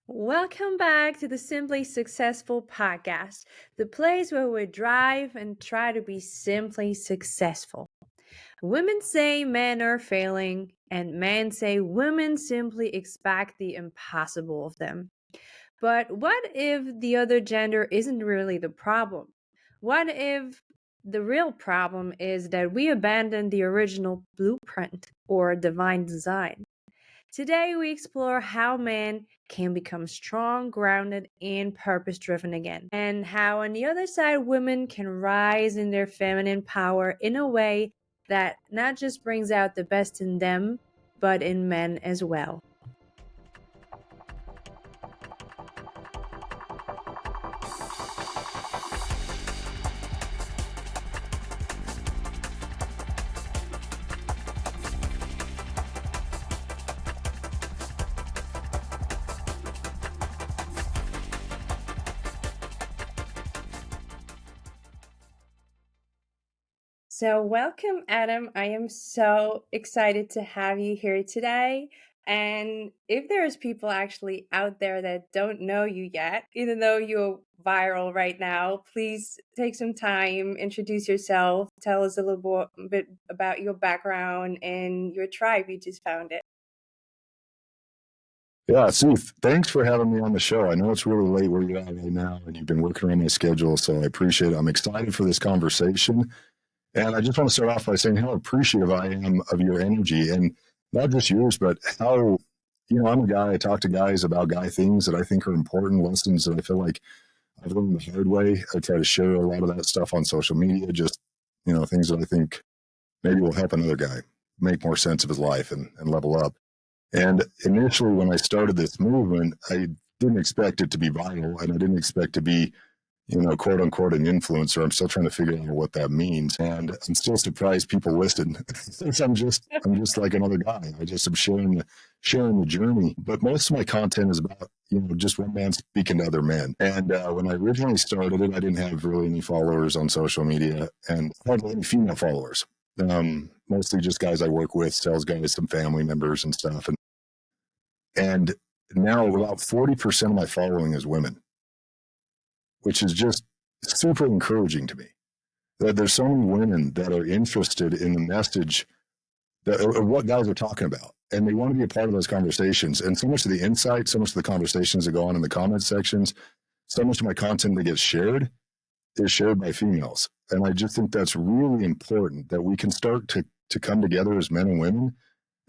Welcome back to the Simply Successful podcast, the place where we drive and try to be simply successful. Women say men are failing, and men say women simply expect the impossible of them. But what if the other gender isn't really the problem? What if the real problem is that we abandoned the original blueprint or divine design? Today, we explore how men can become strong, grounded, and purpose driven again, and how, on the other side, women can rise in their feminine power in a way that not just brings out the best in them, but in men as well. So, welcome, Adam. I am so excited to have you here today. And if there's people actually out there that don't know you yet, even though you're viral right now, please take some time, introduce yourself, tell us a little bit about your background and your tribe you just founded. Yeah, Seth, thanks for having me on the show. I know it's really late where you're at right now, and you've been working around my schedule, so I appreciate it. I'm excited for this conversation. And I just want to start off by saying how appreciative I am of your energy, and not just yours, but how, I'm a guy, I talk to guys about guy things that I think are important, lessons that I feel like I've learned the hard way. I try to share a lot of that stuff on social media, just, things that I think maybe will help another guy make more sense of his life and level up. And initially, when I started this movement, I didn't expect it to be viral, and I didn't expect to be, quote unquote, an influencer. I'm still trying to figure out what that means, and I'm still surprised people listen. Since I'm just like another guy. I just am sharing the journey. But most of my content is about just one man speaking to other men. And when I originally started it, I didn't have really any followers on social media, and hardly any female followers. Mostly just guys I work with, sales guys, some family members and stuff. And now about 40% of my following is women, which is just super encouraging to me. That there's so many women that are interested in the message of what guys are talking about. And they want to be a part of those conversations. And so much of the insight, so much of the conversations that go on in the comment sections, so much of my content that gets shared is shared by females. And I just think that's really important that we can start to come together as men and women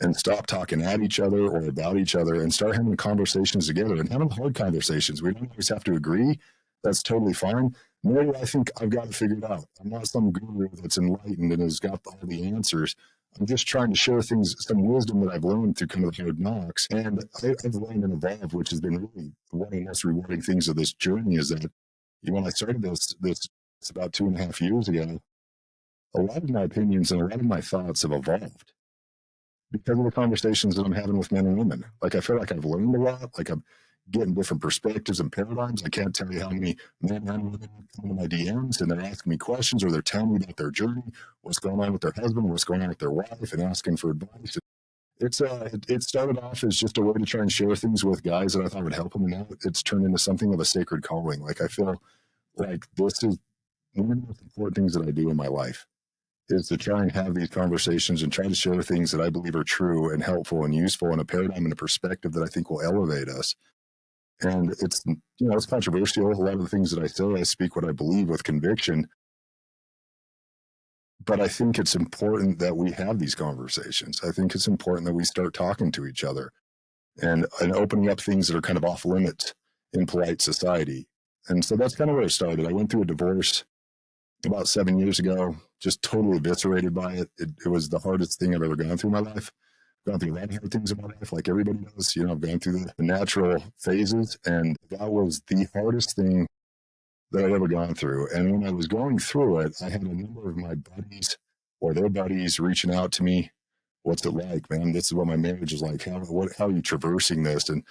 and stop talking at each other or about each other and start having conversations together and having hard conversations. We don't always have to agree. That's totally fine. Nor do I think I've got to figure it out. I'm not some guru that's enlightened and has got all the answers. I'm just trying to share things, some wisdom that I've learned through kind of the hard knocks. And I've learned and evolved, which has been really one of the most rewarding things of this journey is that when I started this about 2.5 years ago, a lot of my opinions and a lot of my thoughts have evolved because of the conversations that I'm having with men and women. Like, I feel like I've learned a lot, like I'm getting different perspectives and paradigms. I can't tell you how many men and women come into my DMs and they're asking me questions or they're telling me about their journey, what's going on with their husband, what's going on with their wife, and asking for advice. It started off as just a way to try and share things with guys that I thought would help them, and now it's turned into something of a sacred calling. Like, I feel like this is one of the most important things that I do in my life is to try and have these conversations and try to share things that I believe are true and helpful and useful in a paradigm and a perspective that I think will elevate us. And it's controversial. A lot of the things that I say, I speak what I believe with conviction. But I think it's important that we have these conversations. I think it's important that we start talking to each other and opening up things that are kind of off limits in polite society. And so that's kind of where it started. I went through a divorce about 7 years ago, just totally eviscerated by it. It was the hardest thing I've ever gone through in my life. Gone through a lot of hard things in my life, like everybody does. I've gone through the natural phases, and that was the hardest thing that I've ever gone through. And when I was going through it, I had a number of my buddies or their buddies reaching out to me. What's it like, man? This is what my marriage is like. How are you traversing this? And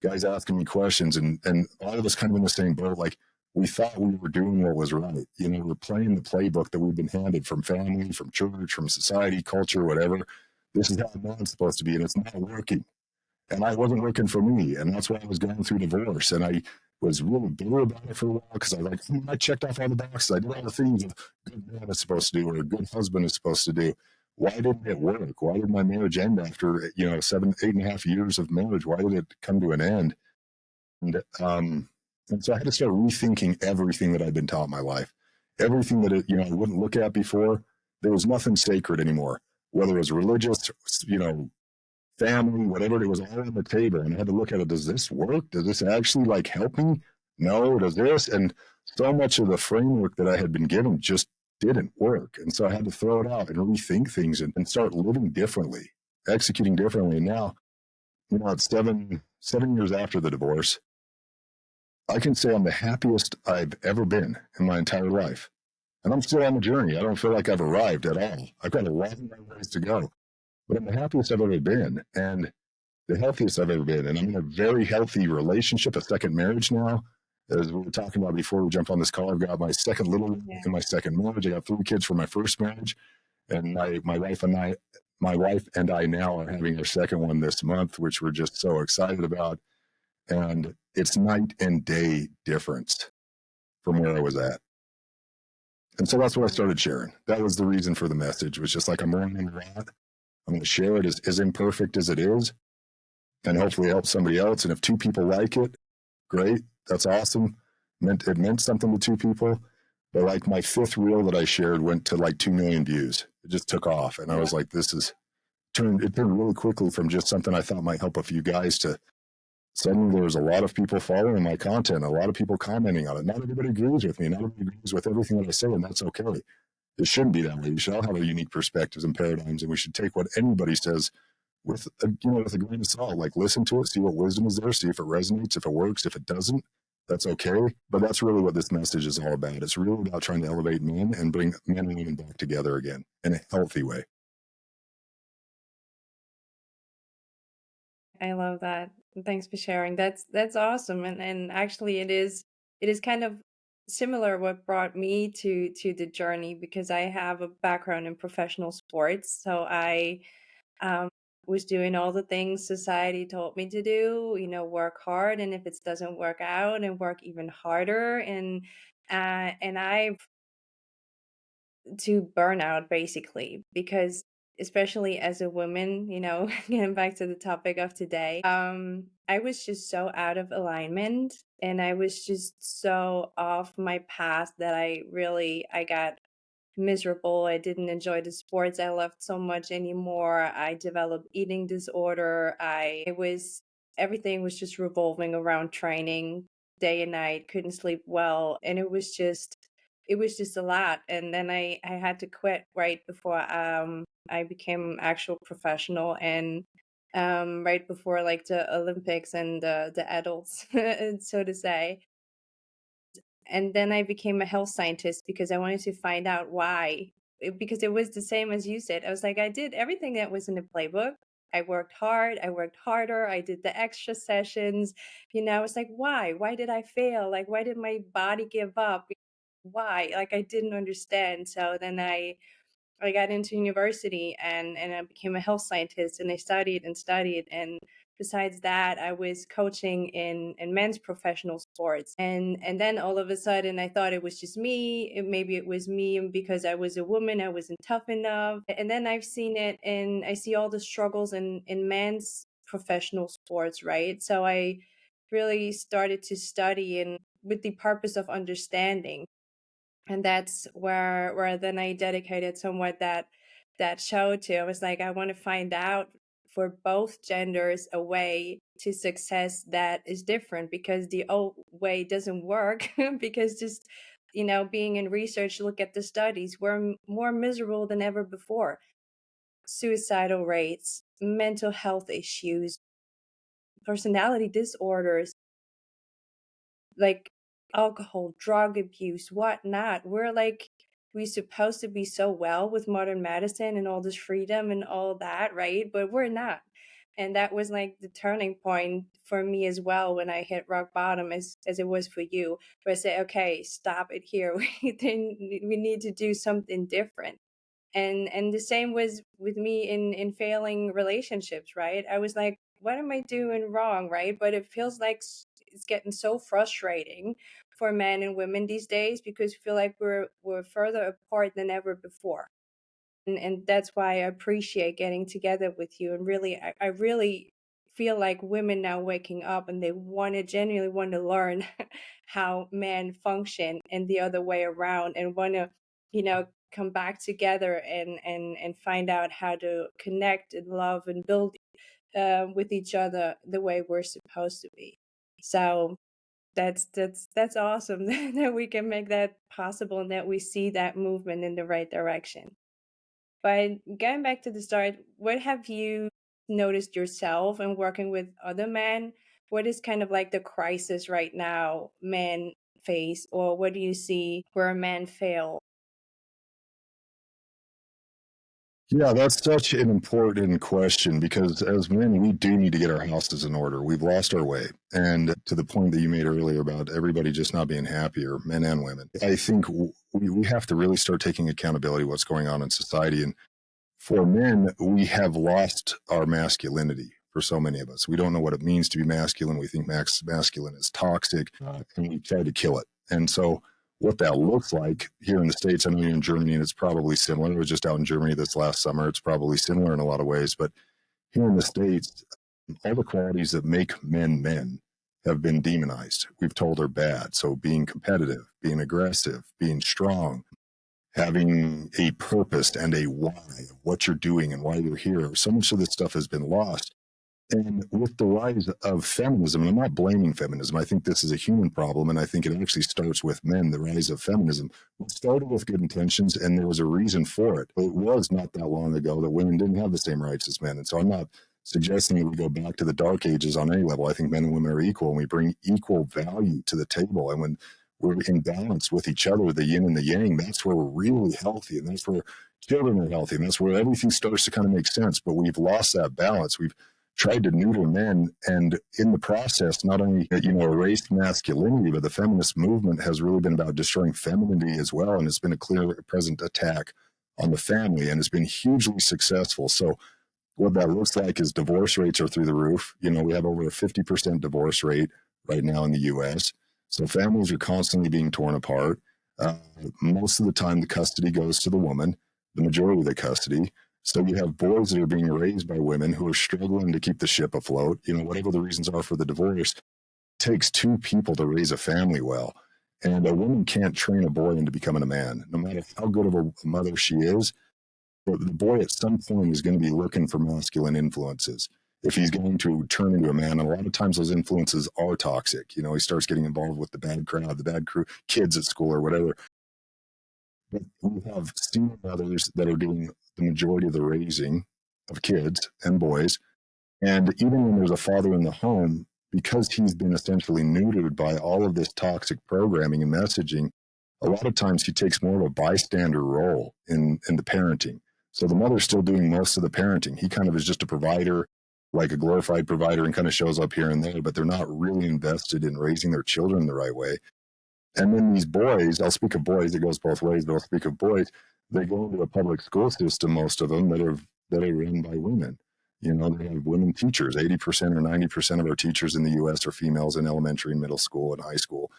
guys asking me questions, and all of us kind of in the same boat. Like, we thought we were doing what was right. We're playing the playbook that we've been handed from family, from church, from society, culture, whatever. This is how it's supposed to be, and it's not working. and I wasn't looking for me. And that's why I was going through divorce. And I was really bitter about it for a while because I was like, I checked off all the boxes. I did all the things a good man is supposed to do or a good husband is supposed to do. Why didn't it work? Why did my marriage end after, 8.5 years of marriage? Why did it come to an end? And so I had to start rethinking everything that I'd been taught my life, everything that I wouldn't look at before. There was nothing sacred anymore, whether it was religious, family, whatever. It was all on the table, and I had to look at it. Does this work? Does this actually help me? No. Does this? And so much of the framework that I had been given just didn't work, and so I had to throw it out and rethink things and start living differently, executing differently. And now, it's 7 years after the divorce. I can say I'm the happiest I've ever been in my entire life. And I'm still on the journey. I don't feel like I've arrived at all. I've got a long ways to go, but I'm the happiest I've ever been and the healthiest I've ever been. And I'm in a very healthy relationship, a second marriage now. As we were talking about before we jumped on this call, I've got my second little one in my second marriage. I got 3 kids from my first marriage. And my wife and I now are having our second one this month, which we're just so excited about. And it's night and day difference from where I was at. And so that's what I started sharing. That was the reason for the message. It was just like, I'm learning a lot. I'm going to share it as imperfect as it is, and hopefully help somebody else. And if 2 people like it, great. That's awesome. It meant something to 2 people. But my 5th reel that I shared went to 2 million views. It just took off. And I was like, it turned really quickly from just something I thought might help a few guys to suddenly there was a lot of people following my content, a lot of people commenting on it. Not everybody agrees with me. Not everybody agrees with everything that I say, and that's okay. It shouldn't be that way. We should all have our unique perspectives and paradigms, and we should take what anybody says with with a grain of salt. Listen to it, see what wisdom is there, see if it resonates, if it works. If it doesn't, that's okay. But that's really what this message is all about. It's really about trying to elevate men and bring men and women back together again in a healthy way. I love that. Thanks for sharing. That's awesome. And actually it is kind of similar what brought me to the journey because I have a background in professional sports. So I um was doing all the things society told me to do, work hard, and if it doesn't work out and work even harder, and I to burnout basically because especially as a woman, getting back to the topic of today, I was just so out of alignment and I was just so off my path that I got miserable. I didn't enjoy the sports I loved so much anymore. I developed eating disorder. Everything was just revolving around training day and night, couldn't sleep well, and it was just a lot. And then I had to quit right before I became actual professional and right before like the Olympics and the adults so to say. And then I became a health scientist because I wanted to find out why. Because it was the same as you said. I was like, I did everything that was in the playbook. I worked hard, I worked harder, I did the extra sessions. I was like, why? Why did I fail? Like, why did my body give up? Why? Like, I didn't understand. So then I got into university and I became a health scientist and I studied and studied. And besides that, I was coaching in men's professional sports. And then all of a sudden I thought it was just me. Maybe it was me because I was a woman, I wasn't tough enough. And then I've seen it and I see all the struggles in men's professional sports, right? So I really started to study and with the purpose of understanding, and that's where then I dedicated somewhat that show to. I was like, I want to find out for both genders a way to success that is different because the old way doesn't work because just being in research, look at the studies, we're more miserable than ever before. Suicidal rates, mental health issues, personality disorders, like alcohol, drug abuse, whatnot. We supposed to be so well with modern medicine and all this freedom and all that, right? But we're not. And that was like the turning point for me as well when I hit rock bottom as it was for you, where I said, okay, stop it here. We need to do something different. And the same was with me in failing relationships, right? I was like, what am I doing wrong, right? But it feels like it's getting so frustrating for men and women these days because we feel like we're further apart than ever before. And that's why I appreciate getting together with you. And really, I really feel like women now waking up and they want to genuinely want to learn how men function and the other way around, and want to, come back together and find out how to connect and love and build with each other the way we're supposed to be. So that's awesome that we can make that possible and that we see that movement in the right direction. But going back to the start, what have you noticed yourself and working with other men? What is kind of like the crisis right now men face, or what do you see where men fail? Yeah, that's such an important question because as men, we do need to get our houses in order. We've lost our way. And to the point that you made earlier about everybody just not being happier, men and women, I think we have to really start taking accountability of what's going on in society. And for men, we have lost our masculinity for so many of us. We don't know what it means to be masculine. We think masculine is toxic, and we try to kill it. And so, what that looks like here in the States, I know you're in Germany and it's probably similar. I was just out in Germany this last summer. It's probably similar in a lot of ways. But here in the States, all the qualities that make men men have been demonized. We've told are bad. So, being competitive, being aggressive, being strong, having a purpose and a why of what you're doing and why you're here. So much of this stuff has been lost. And with the rise of feminism, and I'm not blaming feminism, I think this is a human problem. And I think it actually starts with men, the rise of feminism. It started with good intentions, and there was a reason for it. It was not that long ago that women didn't have the same rights as men. And so I'm not suggesting that we go back to the dark ages on any level. I think men and women are equal, and we bring equal value to the table. And when we're in balance with each other, the yin and the yang, that's where we're really healthy. And that's where children are healthy. And that's where everything starts to kind of make sense. But we've lost that balance. We've tried to neuter men, and in the process, not only erased masculinity, but the feminist movement has really been about destroying femininity as well, and it's been a clear present attack on the family, and it's been hugely successful. So what that looks like is divorce rates are through the roof. We have over a 50% divorce rate right now in the US. So families are constantly being torn apart. Most of the time, the custody goes to the woman, the majority of the custody. So you have boys that are being raised by women who are struggling to keep the ship afloat. Whatever the reasons are for the divorce, it takes two people to raise a family well. And a woman can't train a boy into becoming a man, no matter how good of a mother she is. But the boy at some point is going to be looking for masculine influences if he's going to turn into a man. And a lot of times those influences are toxic. He starts getting involved with the bad crowd, the bad crew, kids at school or whatever. But we have single mothers that are doing the majority of the raising of kids and boys. And even when there's a father in the home, because he's been essentially neutered by all of this toxic programming and messaging, a lot of times he takes more of a bystander role in the parenting. So the mother's still doing most of the parenting. He kind of is just a provider, like a glorified provider, and kind of shows up here and there, but they're not really invested in raising their children the right way. And then these boys, I'll speak of boys, it goes both ways, but I'll speak of boys, they go into a public school system, most of them, that are run by women. They have women teachers. 80% or 90% of our teachers in the US are females in elementary and middle school and high school.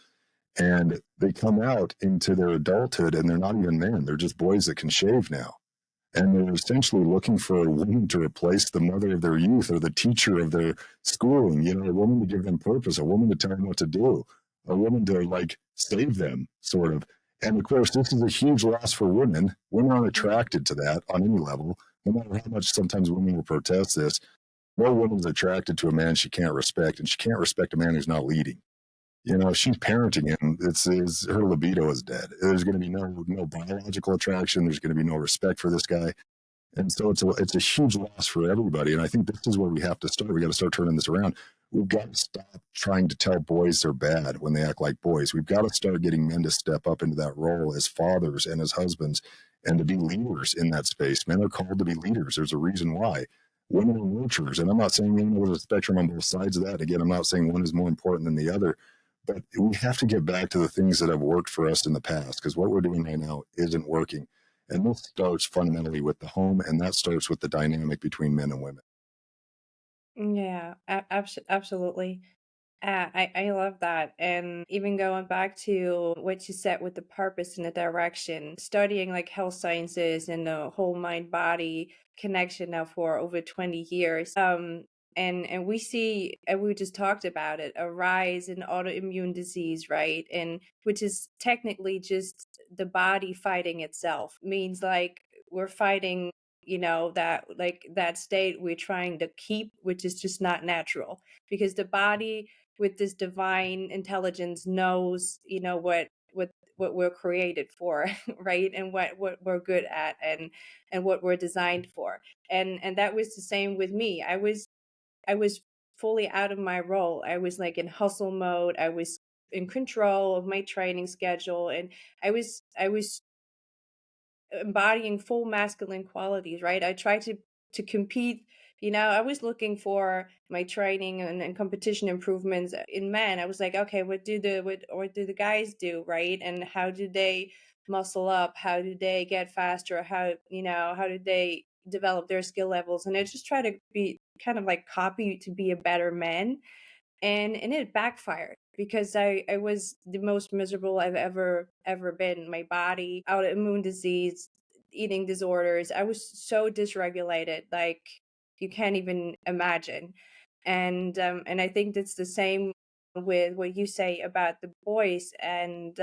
And they come out into their adulthood and they're not even men. They're just boys that can shave now. And they're essentially looking for a woman to replace the mother of their youth or the teacher of their schooling, a woman to give them purpose, a woman to tell them what to do, a woman to save them, sort of. And of course, this is a huge loss for women. Women aren't attracted to that on any level, no matter how much sometimes women will protest this. No woman's attracted to a man she can't respect, and she can't respect a man who's not leading. She's parenting him. It's her libido is dead. There's going to be no biological attraction. There's going to be no respect for this guy. And so it's a huge loss for everybody. And I think this is where we have to start. We got to start turning this around. We've got to stop trying to tell boys they're bad when they act like boys. We've got to start getting men to step up into that role as fathers and as husbands and to be leaders in that space. Men are called to be leaders. There's a reason why. Women are nurturers. And I'm not saying there's a spectrum on both sides of that. Again, I'm not saying one is more important than the other. But we have to get back to the things that have worked for us in the past, because what we're doing right now isn't working. And this starts fundamentally with the home, and that starts with the dynamic between men and women. Yeah, absolutely. I love that. And even going back to what you said with the purpose and the direction, studying like health sciences and the whole mind body connection now for over 20 years. And we see, and we just talked about it, a rise in autoimmune disease, right? And which is technically just the body fighting itself, means like we're fighting, that like that state we're trying to keep, which is just not natural, because the body with this divine intelligence knows, what we're created for, right? And what we're good at, and what we're designed for. And that was the same with me. I was fully out of my role. I was like in hustle mode. I was in control of my training schedule, and I was embodying full masculine qualities, right? I tried to compete. I was looking for my training and competition improvements in men. I was like, okay, what do the guys do, right? And how do they muscle up? How do they get faster? How do they develop their skill levels? And I just try to be kind of like copy to be a better man, and it backfired because I was the most miserable I've ever been. My body, autoimmune disease, eating disorders. I was so dysregulated, like you can't even imagine. And I think that's the same with what you say about the boys. And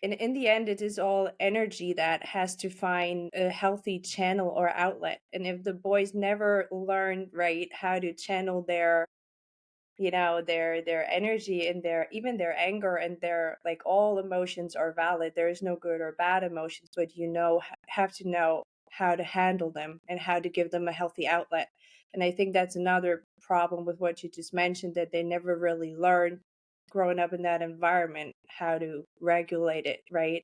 in the end, it is all energy that has to find a healthy channel or outlet. And if the boys never learn, right, how to channel their energy and their even their anger, and their like, all emotions are valid. There is no good or bad emotions, but have to know how to handle them and how to give them a healthy outlet. And I think that's another problem with what you just mentioned, that they never really learn growing up in that environment how to regulate it, right?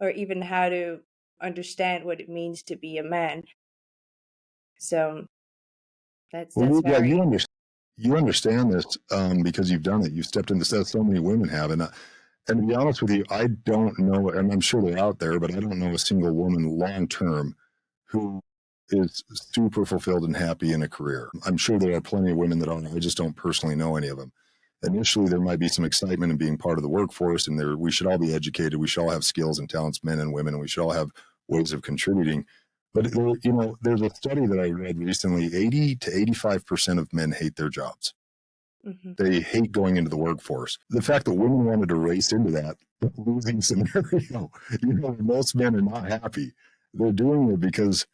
Or even how to understand what it means to be a man. So Well, that's yeah, very. you understand this because you've done it. You've stepped into that. So many women have, and to be honest with you, I don't know, and I'm sure they're out there, but I don't know a single woman long term who is super fulfilled and happy in a career. I'm sure there are plenty of women that are. I just don't personally know any of them. Initially, there might be some excitement in being part of the workforce, and we should all be educated. We should all have skills and talents, men and women, and we should all have ways of contributing. But there's a study that I read recently: 80 to 85% of men hate their jobs. Mhm. They hate going into the workforce. The fact that women wanted to race into that losing scenario, most men are not happy. They're doing it because,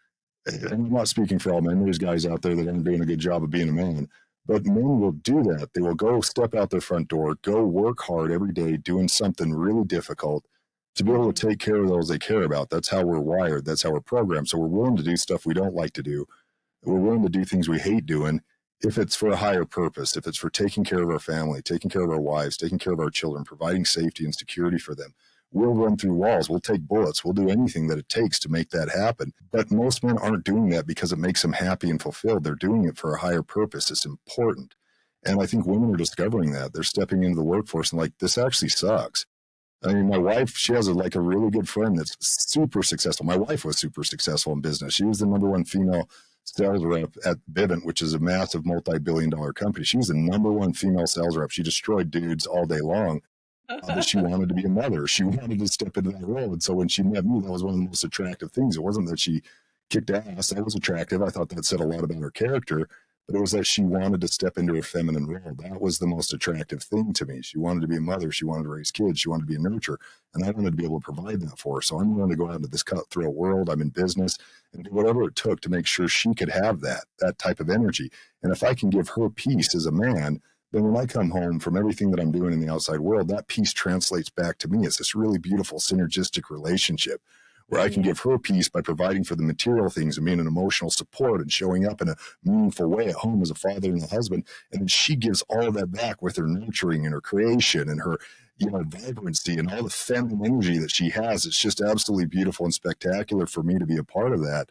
and I'm not speaking for all men, there's guys out there that aren't doing a good job of being a man, but men will do that. They will go step out their front door, go work hard every day, doing something really difficult to be able Mhm. to take care of those they care about. That's how we're wired. That's how we're programmed. So we're willing to do stuff we don't like to do. We're willing to do things we hate doing if it's for a higher purpose, if it's for taking care of our family, taking care of our wives, taking care of our children, providing safety and security for them. We'll run through walls, we'll take bullets, we'll do anything that it takes to make that happen. But most men aren't doing that because it makes them happy and fulfilled. They're doing it for a higher purpose. It's important. And I think women are discovering that. They're stepping into the workforce and like, this actually sucks. I mean, my wife, she has like a really good friend that's super successful. My wife was super successful in business. She was the number one female sales rep at Vivint, which is a massive multi-billion-dollar company. She was the number one female sales rep. She destroyed dudes all day long, but she wanted to be a mother. She wanted to step into that role. And so when she met me, that was one of the most attractive things. It wasn't that she kicked ass. That was attractive. I thought that said a lot about her character, but it was that she wanted to step into her feminine role. That was the most attractive thing to me. She wanted to be a mother. She wanted to raise kids. She wanted to be a nurturer. And I wanted to be able to provide that for her. So I'm willing to go out into this cutthroat world. I'm in business and do whatever it took to make sure she could have that type of energy. And if I can give her peace as a man, then when I come home from everything that I'm doing in the outside world, that peace translates back to me. It's this really beautiful synergistic relationship where I can Yeah. give her peace by providing for the material things and being an emotional support and showing up in a meaningful way at home as a father and a husband. And then she gives all of that back with her nurturing and her creation and her vibrancy and all the feminine energy that she has. It's just absolutely beautiful and spectacular for me to be a part of that.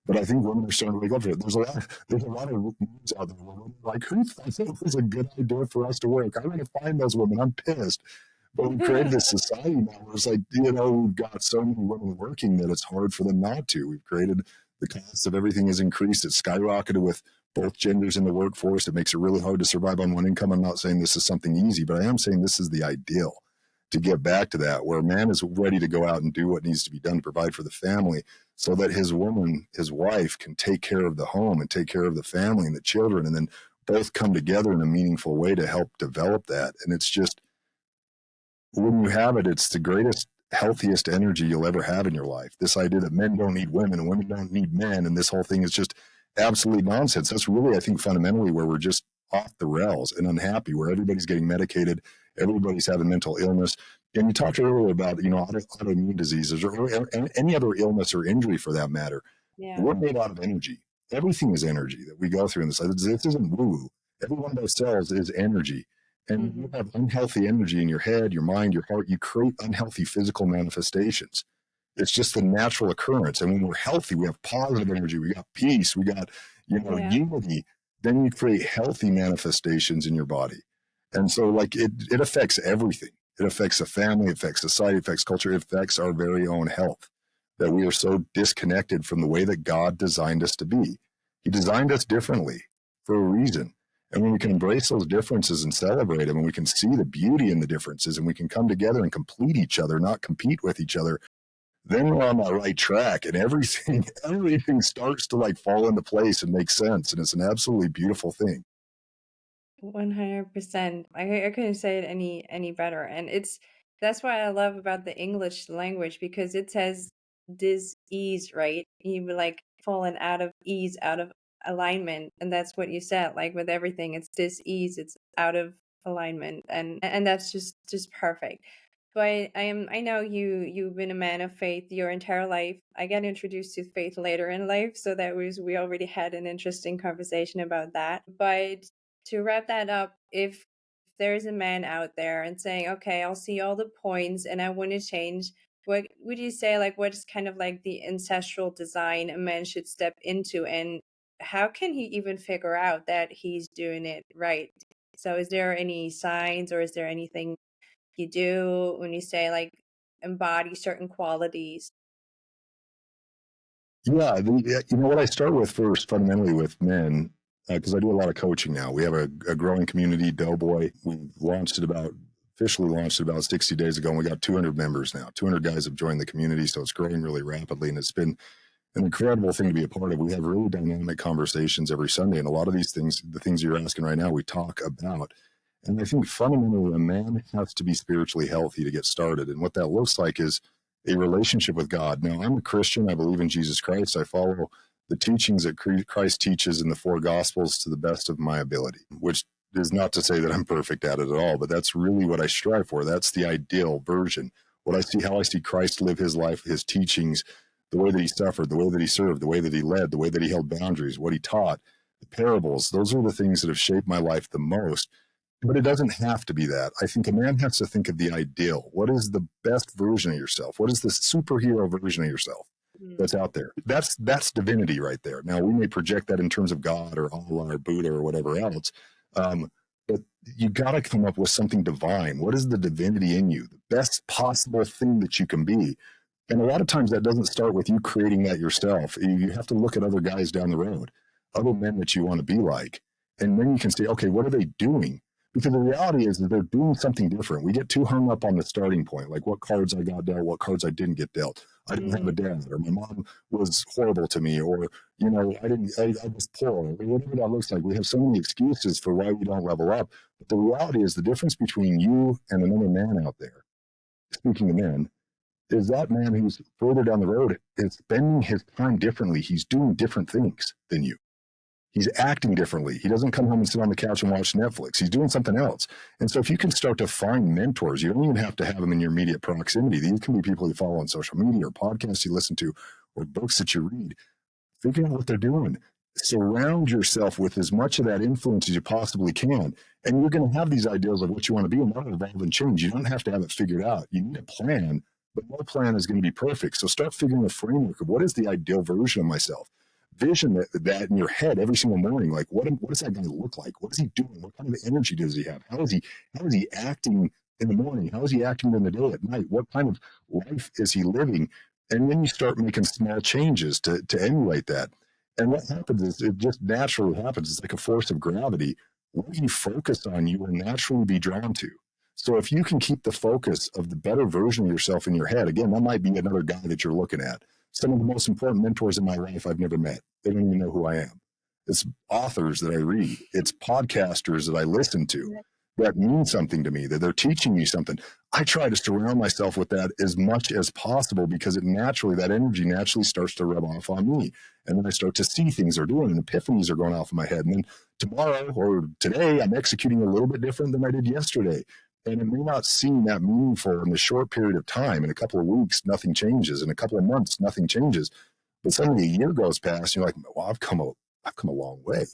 But I think women are starting to wake up to it. There's a lot of news out there where women are like, who thought it was a good idea for us to work? I'm going to find those women. I'm pissed. But we've created this society now where it's like, we've got so many women working that it's hard for them not to. We've created the cost of everything has increased. It's skyrocketed with both genders in the workforce. It makes it really hard to survive on one income. I'm not saying this is something easy, but I am saying this is the ideal, to get back to that, where a man is ready to go out and do what needs to be done to provide for the family, so that his woman, his wife, can take care of the home and take care of the family and the children, and then both come together in a meaningful way to help develop that. And it's just, when you have it, it's the greatest, healthiest energy you'll ever have in your life. This idea that men don't need women and women don't need men, and this whole thing is just absolute nonsense. That's really, I think, fundamentally where we're just off the rails and unhappy, where everybody's getting medicated, everybody's having mental illness. And you talked earlier about, autoimmune diseases or any other illness or injury for that matter. Yeah. We're made out of energy. Everything is energy that we go through in this. This isn't woo-woo. Every one of those cells is energy. And you have unhealthy energy in your head, your mind, your heart, you create unhealthy physical manifestations. It's just the natural occurrence. And when we're healthy, we have positive energy, we got peace, we got, unity. Then you create healthy manifestations in your body. And so, like, it affects everything. It affects the family, it affects society, it affects culture, it affects our very own health, that we are so disconnected from the way that God designed us to be. He designed us differently for a reason. And when we can embrace those differences and celebrate them, and we can see the beauty in the differences, and we can come together and complete each other, not compete with each other, then we're on the right track, and everything starts to like fall into place and make sense. And it's an absolutely beautiful thing. 100%. I couldn't say it any better. And that's what I love about the English language, because it says dis-ease, right? You like fallen out of ease, out of alignment. And that's what you said. Like with everything, it's dis-ease, it's out of alignment. And that's just perfect. But I know you've been a man of faith your entire life. I got introduced to faith later in life, so we already had an interesting conversation about that. But to wrap that up, if there's a man out there and saying, okay, I'll see all the points and I want to change, what would you say, like, what is kind of like the ancestral design a man should step into, and how can he even figure out that he's doing it right? So is there any signs, or is there anything you do when you say, like, embody certain qualities? Yeah, what I start with first, fundamentally, with men, because I do a lot of coaching now. We have a growing community, Doughboy. We officially launched it about 60 days ago, and we got 200 members now. 200 guys have joined the community, so it's growing really rapidly, and it's been an incredible thing to be a part of. We have really dynamic conversations every Sunday, and a lot of these things, the things you're asking right now, we talk about. And I think fundamentally, a man has to be spiritually healthy to get started. And what that looks like is a relationship with God. Now, I'm a Christian. I believe in Jesus Christ. I follow the teachings that Christ teaches in the four Gospels to the best of my ability, which is not to say that I'm perfect at it at all, but that's really what I strive for. That's the ideal version. How I see Christ live his life, his teachings, the way that he suffered, the way that he served, the way that he led, the way that he held boundaries, what he taught, the parables. Those are the things that have shaped my life the most. But it doesn't have to be that. I think a man has to think of the ideal. What is the best version of yourself? What is the superhero version of yourself that's out there? That's divinity right there. Now, we may project that in terms of God or Allah or Buddha or whatever else, but you got to come up with something divine. What is the divinity in you? The best possible thing that you can be. And a lot of times that doesn't start with you creating that yourself. You have to look at other guys down the road, other men that you want to be like. And then you can say, okay, what are they doing? Because the reality is that they're doing something different. We get too hung up on the starting point, like what cards I got dealt, what cards I didn't get dealt. I didn't have a dad, or my mom was horrible to me, or I was poor, or whatever that looks like. We have so many excuses for why we don't level up. But the reality is the difference between you and another man out there, speaking to men, is that man who's further down the road is spending his time differently. He's doing different things than you. He's acting differently. He doesn't come home and sit on the couch and watch Netflix. He's doing something else. And so if you can start to find mentors, you don't even have to have them in your immediate proximity. These can be people you follow on social media or podcasts you listen to or books that you read. Figure out what they're doing. Surround yourself with as much of that influence as you possibly can. And you're going to have these ideas of what you want to be, and that'll evolve and change. You don't have to have it figured out. You need a plan, but no plan is going to be perfect. So start figuring a framework of what is the ideal version of myself. Vision that in your head every single morning. Like, what does that guy look like? What is he doing? What kind of energy does he have? How is he acting in the morning? How is he acting in the day, at night? What kind of life is he living? And then you start making small changes to emulate that. And what happens is it just naturally happens. It's like a force of gravity. What you focus on, you will naturally be drawn to. So if you can keep the focus of the better version of yourself in your head, again, that might be another guy that you're looking at. Some of the most important mentors in my life I've never met. They don't even know who I am. It's authors that I read. It's podcasters that I listen to that mean something to me, that they're teaching me something. I try to surround myself with that as much as possible because that energy naturally starts to rub off on me. And then I start to see things they're doing and epiphanies are going off in my head. And then tomorrow or today, I'm executing a little bit different than I did yesterday. And it may not seem that meaningful in the short period of time. In a couple of weeks, nothing changes. In a couple of months, nothing changes. But suddenly a year goes past, and you're like, well, I've come a long way.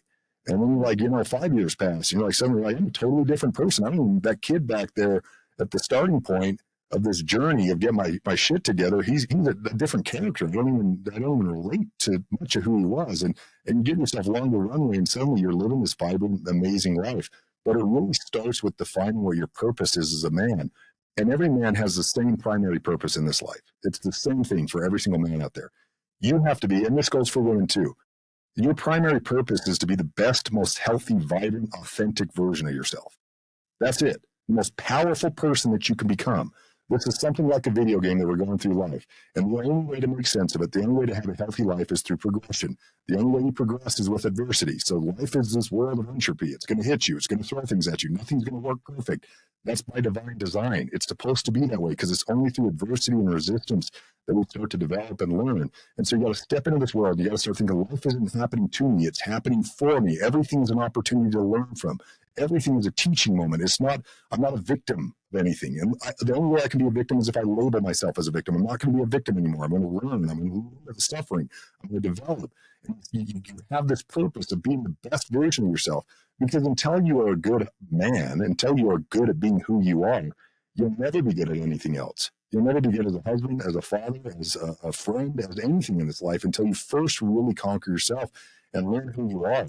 And then like, 5 years pass, and you're like, suddenly like, I'm a totally different person. I don't even, that kid back there at the starting point of this journey of getting my shit together, he's a different character. I don't even relate to much of who he was. And you give yourself longer runway, and suddenly you're living this vibrant, amazing life. But it really starts with defining what your purpose is as a man. And every man has the same primary purpose in this life. It's the same thing for every single man out there. You have to be, and this goes for women too. Your primary purpose is to be the best, most healthy, vibrant, authentic version of yourself. That's it. The most powerful person that you can become. This is something like a video game that we're going through life. And the only way to make sense of it, the only way to have a healthy life is through progression. The only way you progress is with adversity. So life is this world of entropy. It's going to hit you. It's going to throw things at you. Nothing's going to work perfect. That's by divine design. It's supposed to be that way because it's only through adversity and resistance that we start to develop and learn. And so you got to step into this world. You got to start thinking life isn't happening to me. It's happening for me. Everything's an opportunity to learn from. Everything is a teaching moment. I'm not a victim of anything. And the only way I can be a victim is if I label myself as a victim. I'm not going to be a victim anymore. I'm going to learn. I'm going to learn the suffering. I'm going to develop. And you have this purpose of being the best version of yourself. Because until you are a good man, until you are good at being who you are, you'll never be good at anything else. You'll never be good as a husband, as a father, as a friend, as anything in this life until you first really conquer yourself and learn who you are.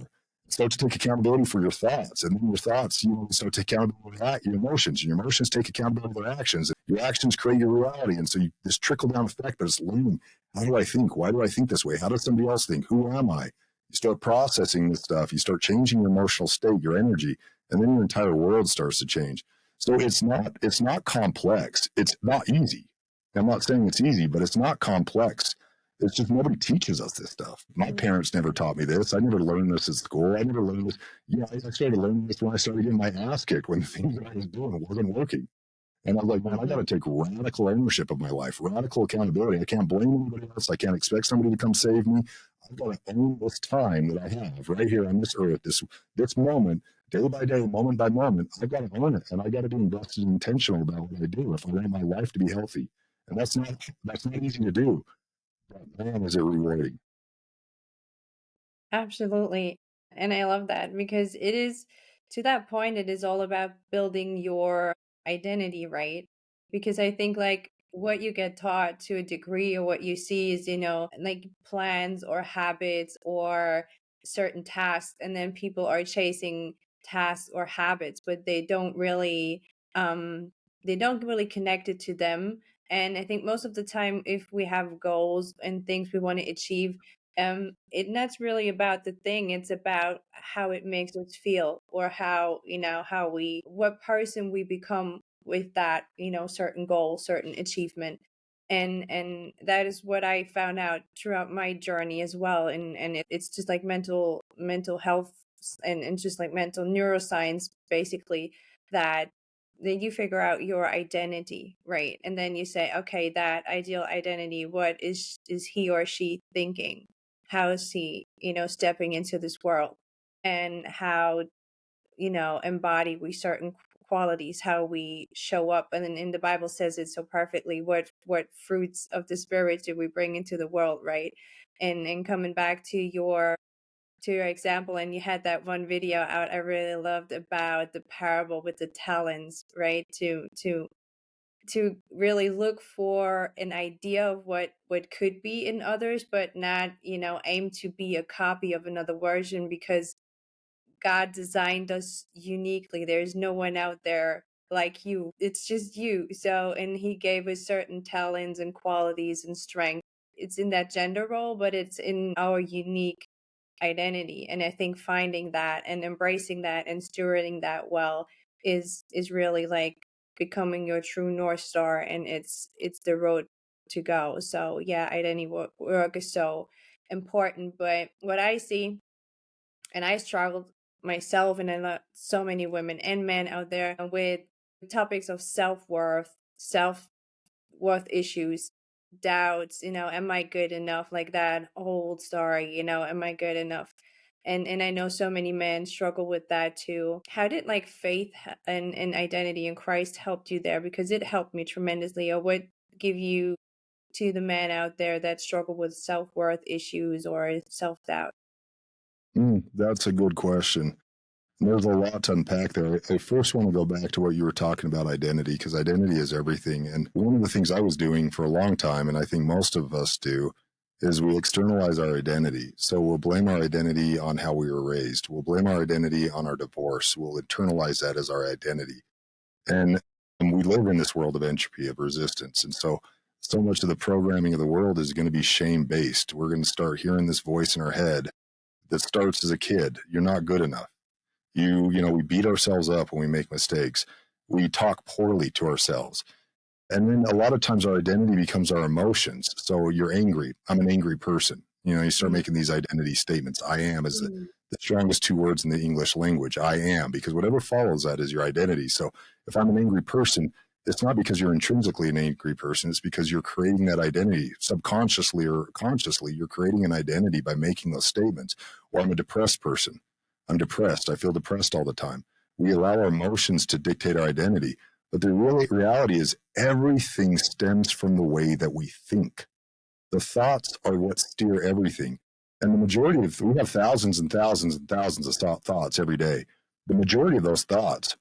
Start to take accountability for your thoughts, and then your thoughts, start to take accountability for your emotions, and your emotions take accountability for actions. Your actions create your reality, and so this trickle down effect. But it's learning. How do I think? Why do I think this way? How does somebody else think? Who am I? You start processing this stuff. You start changing your emotional state, your energy, and then your entire world starts to change. So it's not complex. It's not easy. I'm not saying it's easy, but it's not complex. It's just nobody teaches us this stuff. My parents never taught me this. I never learned this at school. I never learned this. I started learning this when I started getting my ass kicked when the things that I was doing wasn't working. And I was like, man, I got to take radical ownership of my life, radical accountability. I can't blame anybody else. I can't expect somebody to come save me. I've got to own this time that I have right here on this earth, this moment, day by day, moment by moment. I've got to own it, and I got to be invested and intentional about what I do if I want my life to be healthy. And that's not easy to do. But man, is it rewarding. Absolutely. And I love that because it is to that point, it is all about building your identity, right? Because I think like what you get taught to a degree or what you see is, like plans or habits or certain tasks, and then people are chasing tasks or habits, but um they don't really connect it to them. And I think most of the time if we have goals and things we want to achieve, that's really about the thing. It's about how it makes us feel, or how, what person we become with that, certain goal, certain achievement. And that is what I found out throughout my journey as well. And it's just like mental health, and just like mental neuroscience, basically, that then you figure out your identity, right? And then you say, okay, that ideal identity, what is he or she thinking? How is he, stepping into this world? And how, embody we certain qualities, how we show up. And then in the Bible says it so perfectly, what fruits of the spirit do we bring into the world, right? And coming back to your example, and you had that one video out I really loved about the parable with the talents, right? To really look for an idea of what could be in others, but not, aim to be a copy of another version, because God designed us uniquely. There's no one out there like you. It's just you. So, and he gave us certain talents and qualities and strength. It's in that gender role, but it's in our unique identity. And I think finding that and embracing that and stewarding that well is really like becoming your true north star, and it's the road to go. So yeah, identity work is so important. But what I see, and I struggled myself, and I know so many women and men out there with topics of self worth issues, doubts, am I good enough? Like that old story, am I good enough? And I know so many men struggle with that too. How did like faith and identity in Christ helped you there? Because it helped me tremendously. Or what give you to the men out there that struggle with self-worth issues or self-doubt? That's a good question. There's a lot to unpack there. I first want to go back to what you were talking about identity, because identity is everything. And one of the things I was doing for a long time, and I think most of us do, is we externalize our identity. So we'll blame our identity on how we were raised. We'll blame our identity on our divorce. We'll internalize that as our identity. And we live in this world of entropy, of resistance. And so much of the programming of the world is going to be shame based. We're going to start hearing this voice in our head that starts as a kid. You're not good enough. We beat ourselves up when we make mistakes. We talk poorly to ourselves. And then a lot of times our identity becomes our emotions. So you're angry. I'm an angry person. You start Mm, making these identity statements. I am is mm, the strongest two words in the English language. I am, because whatever follows that is your identity. So if I'm an angry person, it's not because you're intrinsically an angry person. It's because you're creating that identity subconsciously or consciously. You're creating an identity by making those statements. Or I'm a depressed person. I'm depressed. I feel depressed all the time. We allow our emotions to dictate our identity. But the reality is everything stems from the way that we think. The thoughts are what steer everything. And we have thousands and thousands and thousands of thoughts every day. The majority of those thoughts,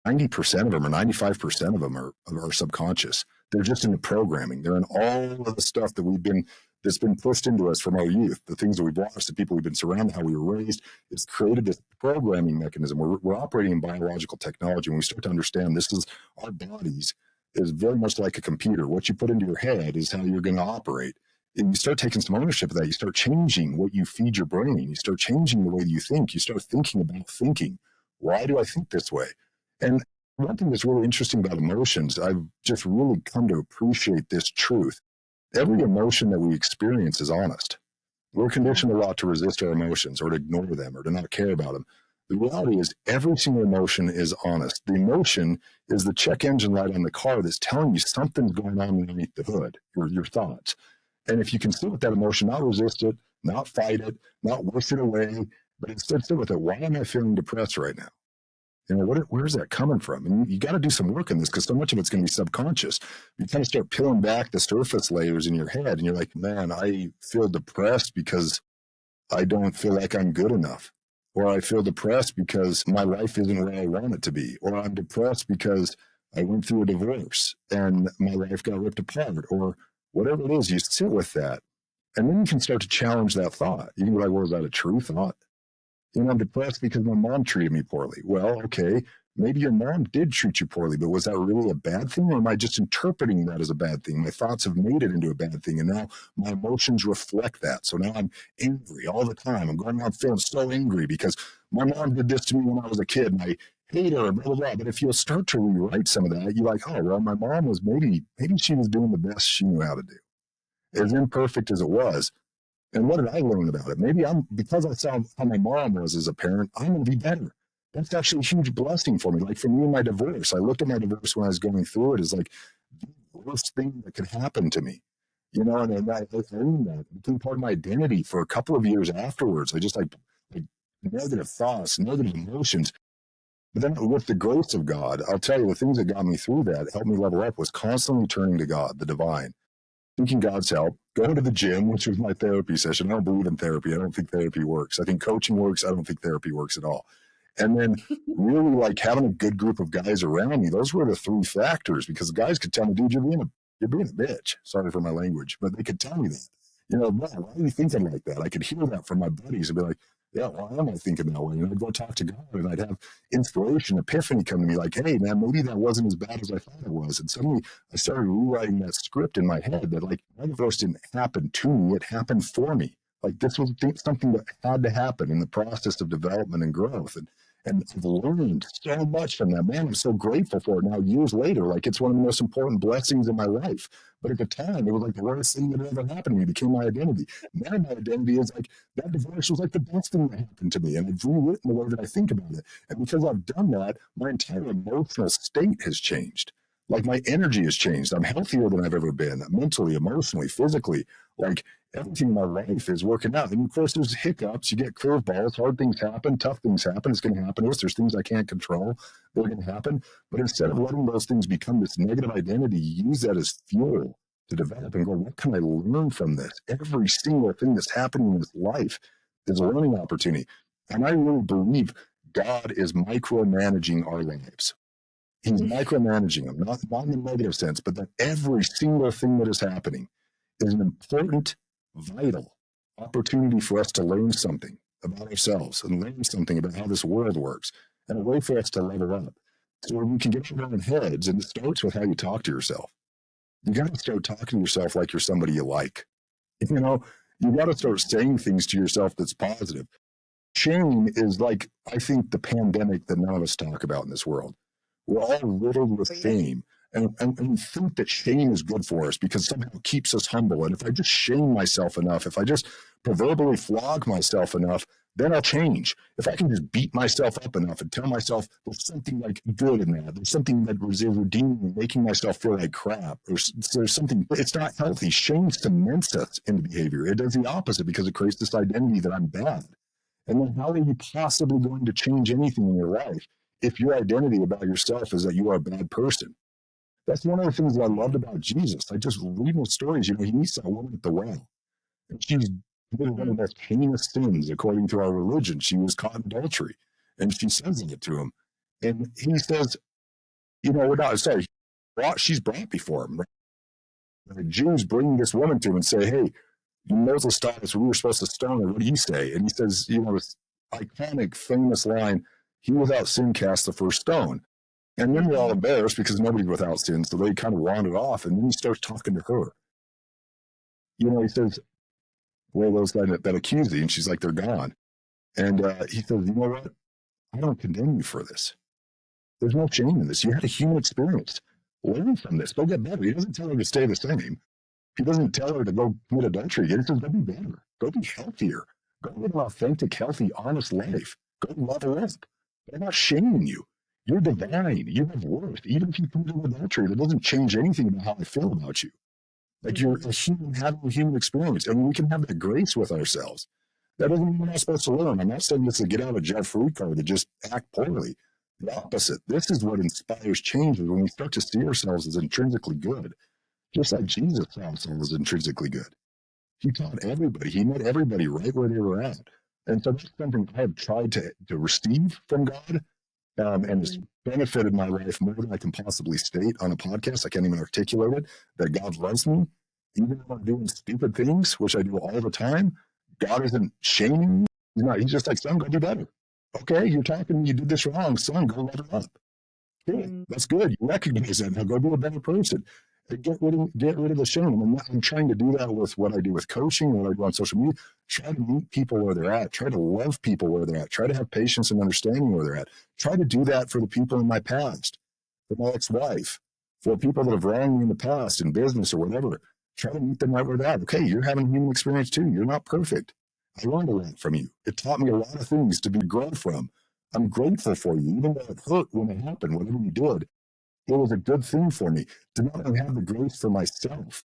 90% of them or 95% of them are subconscious. They're just in the programming. They're in all of the stuff that's been pushed into us from our youth, the things that we've watched, the people we've been surrounded, how we were raised. It's created this programming mechanism. We're operating in biological technology. When we start to understand our bodies is very much like a computer. What you put into your head is how you're going to operate. And you start taking some ownership of that. You start changing what you feed your brain. You start changing the way you think. You start thinking about thinking. Why do I think this way? And one thing that's really interesting about emotions, I've just really come to appreciate this truth. Every emotion that we experience is honest. We're conditioned a lot to resist our emotions or to ignore them or to not care about them. The reality is every single emotion is honest. The emotion is the check engine light on the car that's telling you something's going on underneath the hood, your thoughts. And if you can sit with that emotion, not resist it, not fight it, not wish it away, but instead sit with it. Why am I feeling depressed right now? Where's that coming from? And you got to do some work in this, because so much of it's going to be subconscious. You kind of start peeling back the surface layers in your head, and you're like, man, I feel depressed because I don't feel like I'm good enough. Or I feel depressed because my life isn't where I want it to be. Or I'm depressed because I went through a divorce and my life got ripped apart. Or whatever it is, you sit with that. And then you can start to challenge that thought. You can be like, well, is that a true thought? I'm depressed because my mom treated me poorly. Well, okay, maybe your mom did treat you poorly, but was that really a bad thing? Or am I just interpreting that as a bad thing? My thoughts have made it into a bad thing. And now my emotions reflect that. So now I'm angry all the time. I'm going around feeling so angry because my mom did this to me when I was a kid and I hate her, blah, blah, blah. But if you'll start to rewrite some of that, you're like, oh, well, my mom was maybe she was doing the best she knew how to do. As imperfect as it was, and what did I learn about it? Maybe because I saw how my mom was as a parent, I'm going to be better. That's actually a huge blessing for me. Like for me and my divorce, I looked at my divorce when I was going through it as like the worst thing that could happen to me. And I owned that. It became part of my identity for a couple of years afterwards. I just like negative thoughts, negative emotions. But then with the grace of God, I'll tell you, the things that got me through that, helped me level up, was constantly turning to God, the divine, seeking God's help, going to the gym, which was my therapy session. I don't believe in therapy. I don't think therapy works. I think coaching works. I don't think therapy works at all. And then really like having a good group of guys around me. Those were the three factors, because the guys could tell me, dude, you're being a bitch. Sorry for my language, but they could tell me that. Man, why are you thinking like that? I could hear that from my buddies and be like, yeah, why am I thinking that way? And I'd go talk to God and I'd have inspiration, epiphany come to me like, hey, man, maybe that wasn't as bad as I thought it was. And suddenly I started rewriting that script in my head that like my divorce didn't happen to me, it happened for me. Like this was something that had to happen in the process of development and growth. And I've learned so much from that. Man, I'm so grateful for it now years later. Like it's one of the most important blessings in my life. But at the time, it was like the worst thing that ever happened to me. It became my identity. Now my identity is like that divorce was like the best thing that happened to me. And I've rewritten the way that I think about it. And because I've done that, my entire emotional state has changed. Like my energy has changed. I'm healthier than I've ever been, mentally, emotionally, physically. Like everything in my life is working out. And of course, there's hiccups. You get curveballs. Hard things happen. Tough things happen. It's going to happen. There's things I can't control. They're going to happen. But instead of letting those things become this negative identity, use that as fuel to develop and go, what can I learn from this? Every single thing that's happening in this life is a learning opportunity. And I really believe God is micromanaging our lives. He's micromanaging them, not in a negative sense, but that every single thing that is happening is an important, vital opportunity for us to learn something about ourselves and learn something about how this world works, and a way for us to level up. So we can get our own heads, and it starts with how you talk to yourself. You got to start talking to yourself like you're somebody you like. You know, you got to start saying things to yourself that's positive. Shame is like, I think, the pandemic that none of us talk about in this world. We're all riddled with shame. And we think that shame is good for us because somehow it keeps us humble. And if I just shame myself enough, if I just proverbially flog myself enough, then I'll change. If I can just beat myself up enough and tell myself there's something like good in that, there's something that is redeeming, making myself feel like crap, or there's something, it's not healthy. Shame cements us into behavior. It does the opposite because it creates this identity that I'm bad. And then how are you possibly going to change anything in your life if your identity about yourself is that you are a bad person? That's one of the things that I loved about Jesus. I just reading the stories, he meets that woman at the well, and she's committed one of the most heinous sins according to our religion. She was caught in adultery, and she says it to him. And he says, she's brought before him. Right? The Jews bring this woman to him and say, hey, Moses taught us we were supposed to stone her. What do you say? And he says, this iconic, famous line, he without sin cast the first stone. And then they're all embarrassed because nobody's without sin, so they kind of wandered off. And then he starts talking to her. He says, well, those that accuse thee, and she's like, they're gone. And he says, you know what? I don't condemn you for this. There's no shame in this. You had a human experience. Learn from this. Go get better. He doesn't tell her to stay the same. He doesn't tell her to go commit adultery. He says, go be better. Go be healthier. Go live an authentic, healthy, honest life. Go level up. They're not shaming you. You're divine. You have worth. Even if you commit adultery, that doesn't change anything about how I feel about you. Like you're a human having a human experience. And we can have that grace with ourselves. That doesn't mean we're not supposed to learn. I'm not saying this is a get out of jail free card to just act poorly. The opposite. This is what inspires change when we start to see ourselves as intrinsically good. Just like Jesus saw himself as intrinsically good. He taught everybody. He met everybody right where they were at. And so that's something I have tried to receive from God, and it's benefited my life more than I can possibly state on a podcast. I can't even articulate it, that God loves me. Even though I'm doing stupid things, which I do all the time, God isn't shaming me. He's just like, son, go do better. Okay, you're talking, you did this wrong. Son, go level up. Good. That's good. You recognize that. Now go be a better person. Get rid of the shame. I'm trying to do that with what I do with coaching and what I do on social media. Try to meet people where they're at. Try to love people where they're at. Try to have patience and understanding where they're at. Try to do that for the people in my past, for my ex-wife, for people that have wronged me in the past in business or whatever. Try to meet them right where they're at. Okay, you're having a human experience too. You're not perfect. I learned a lot from you. It taught me a lot of things to be grown from. I'm grateful for you, even though it hurt when it happened, whatever you did. It was a good thing for me to not only have the grace for myself.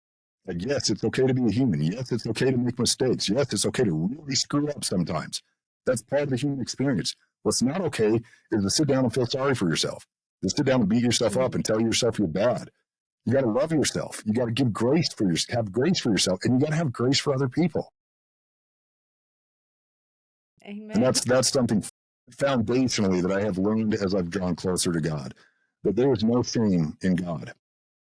Like, yes, it's okay to be a human. Yes, it's okay to make mistakes. Yes, it's okay to really screw up sometimes. That's part of the human experience. What's not okay is to sit down and feel sorry for yourself, to sit down and beat yourself up and tell yourself you're bad. You got to love yourself. You got to give grace for have grace for yourself, and you got to have grace for other people. Amen. And that's something foundationally that I have learned as I've drawn closer to God, that there is no shame in God.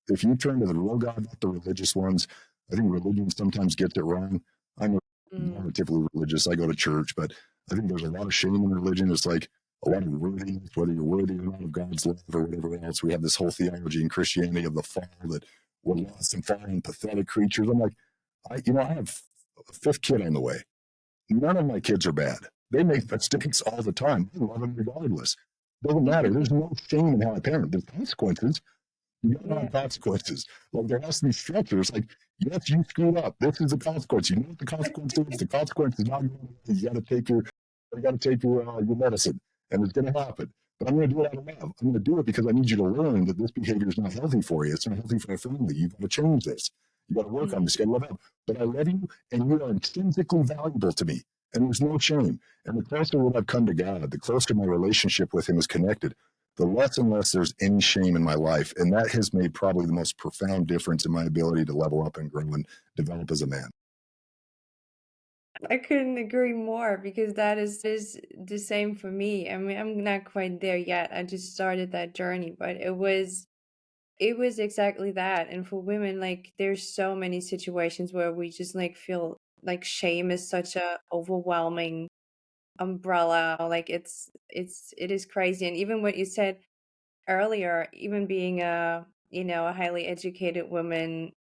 If you turn to the real God, not the religious ones, I think religion sometimes gets it wrong. I'm relatively religious. I go to church, but I think there's a lot of shame in religion. It's like a lot of worthiness, whether you're worthy or not of God's love or whatever else. We have this whole theology in Christianity of the fall, that we're lost and fallen, pathetic creatures. I'm like, I have a fifth kid on the way. None of my kids are bad. They make mistakes all the time. I love them regardless. Doesn't matter. There's no shame in how I parent. There's consequences. You gotta Yeah. have consequences. Like there has to be structures. Like, yes, you screwed up. This is the consequence. You know what the consequence is? The consequence is not going to, you gotta take your medicine. And it's gonna happen. But I'm gonna do it out of love. I'm gonna do it because I need you to learn that this behavior is not healthy for you. It's not healthy for our family. You've got to change this. You got to work on Mm. this. You got to love up. But I love you and you are intrinsically valuable to me. And there's no shame. And the closer that I've come to God, the closer my relationship with him is connected, the less and less there's any shame in my life. And that has made probably the most profound difference in my ability to level up and grow and develop as a man. I couldn't agree more because that is the same for me. I mean, I'm not quite there yet. I just started that journey, but it was exactly that. And for women, like there's so many situations where we just like feel like shame is such a overwhelming umbrella. Like it is crazy. And even what you said earlier, even being a highly educated woman,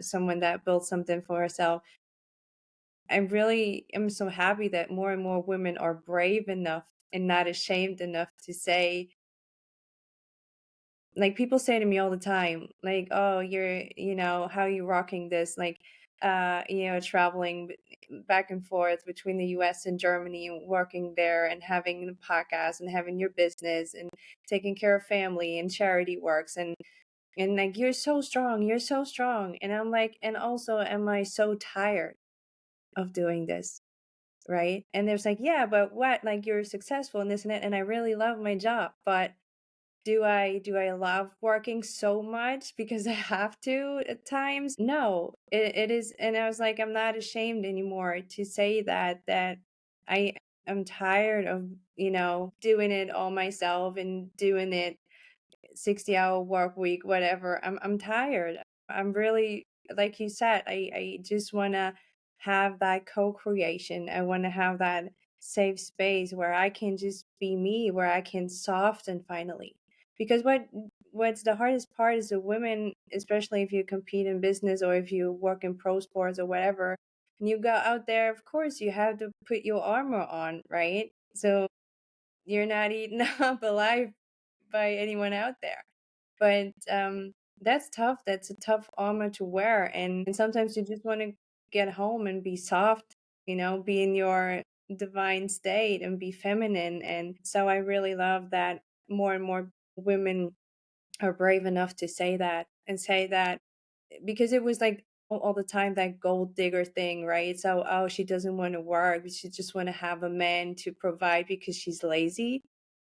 someone that built something for herself, I really am so happy that more and more women are brave enough and not ashamed enough to say, like people say to me all the time, like, "Oh, how you rocking this?" Like, traveling back and forth between the US and Germany and working there and having the podcast and having your business and taking care of family and charity works and like you're so strong. And I'm like, and also am I so tired of doing this? Right? And there's like, yeah, but what? Like you're successful in this and that, and I really love my job, but do I love working so much because I have to at times? No. It is, and I was like, I'm not ashamed anymore to say that I am tired of, doing it all myself and doing it 60-hour work week, whatever. I'm tired. I'm really, like you said, I just want to have that co-creation. I want to have that safe space where I can just be me, where I can soften finally. Because what's the hardest part is the women, especially if you compete in business or if you work in pro sports or whatever, and you go out there, of course you have to put your armor on, right? So you're not eaten up alive by anyone out there. But that's tough. That's a tough armor to wear. And sometimes you just want to get home and be soft, be in your divine state and be feminine. And so I really love that more and more women are brave enough to say that and say that because it was like all the time that gold digger thing, right? So, oh, she doesn't want to work. She just want to have a man to provide because she's lazy,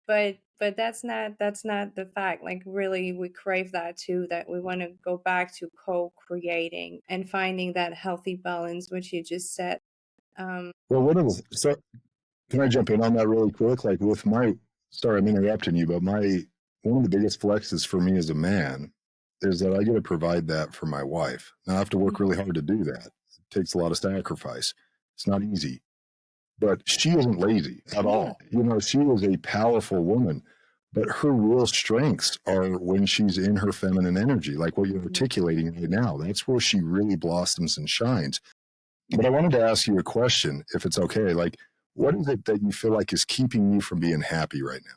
but that's not the fact. Like really we crave that too, that we want to go back to co-creating and finding that healthy balance, which you just said. um Well, so can I jump in on that really quick? Like with my, sorry, I'm interrupting you, but one of the biggest flexes for me as a man is that I get to provide that for my wife. Now I have to work really hard to do that. It takes a lot of sacrifice. It's not easy, but she isn't lazy at yeah. all. She is a powerful woman, but her real strengths are when she's in her feminine energy, like what you're Mhm. articulating right now. That's where she really blossoms and shines. But I wanted to ask you a question, if it's okay. Like, what is it that you feel like is keeping you from being happy right now?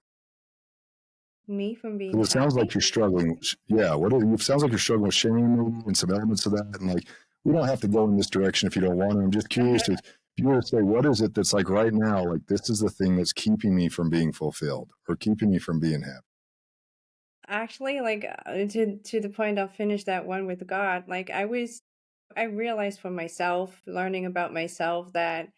Me from being Because it sounds like happy. you're struggling. Yeah, it sounds like you're struggling with shame and some elements of that. And like, we don't have to go in this direction if you don't want to. I'm just curious if you were to say, what is it that's like right now? Like, this is the thing that's keeping me from being fulfilled or keeping me from being happy. Actually, like to the point, I'll finish that one with God. Like I realized for myself, learning about myself, that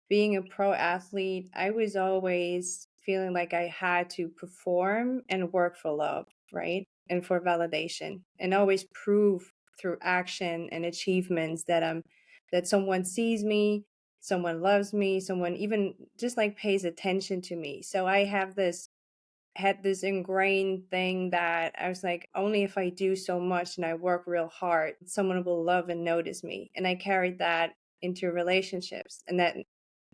being a pro athlete, I was always feeling like I had to perform and work for love, right? And for validation, and always prove through action and achievements that someone sees me, someone loves me, someone even just like pays attention to me. So I had this ingrained thing that I was like, only if I do so much and I work real hard, someone will love and notice me. And I carried that into relationships. And that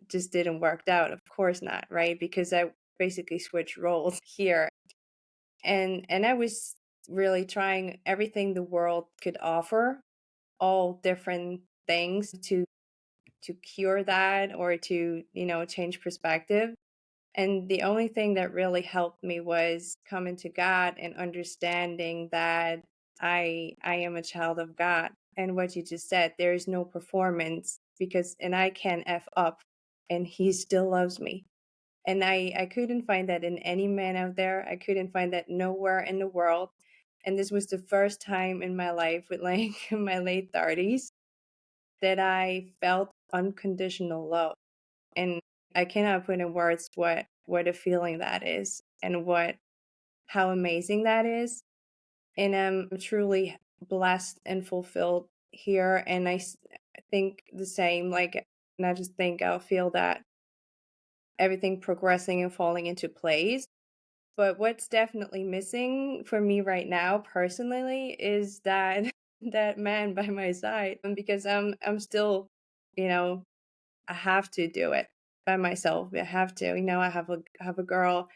just didn't work out. Of course not, right? Because I basically switched roles here. And I was really trying everything the world could offer, all different things cure that or to, change perspective. And the only thing that really helped me was coming to God and understanding that I am a child of God. And what you just said, there is no performance because and I can F up and he still loves me. And I couldn't find that in any man out there. I couldn't find that nowhere in the world. And this was the first time in my life with like my late 30s that I felt unconditional love. And I cannot put in words what a feeling that is and what how amazing that is. And I'm truly blessed and fulfilled here. And think the same, like, and I just think I'll feel that everything progressing and falling into place. But what's definitely missing for me right now personally is that that man by my side. And because I'm still, you know, I have to do it by myself. I have to. I have a girl.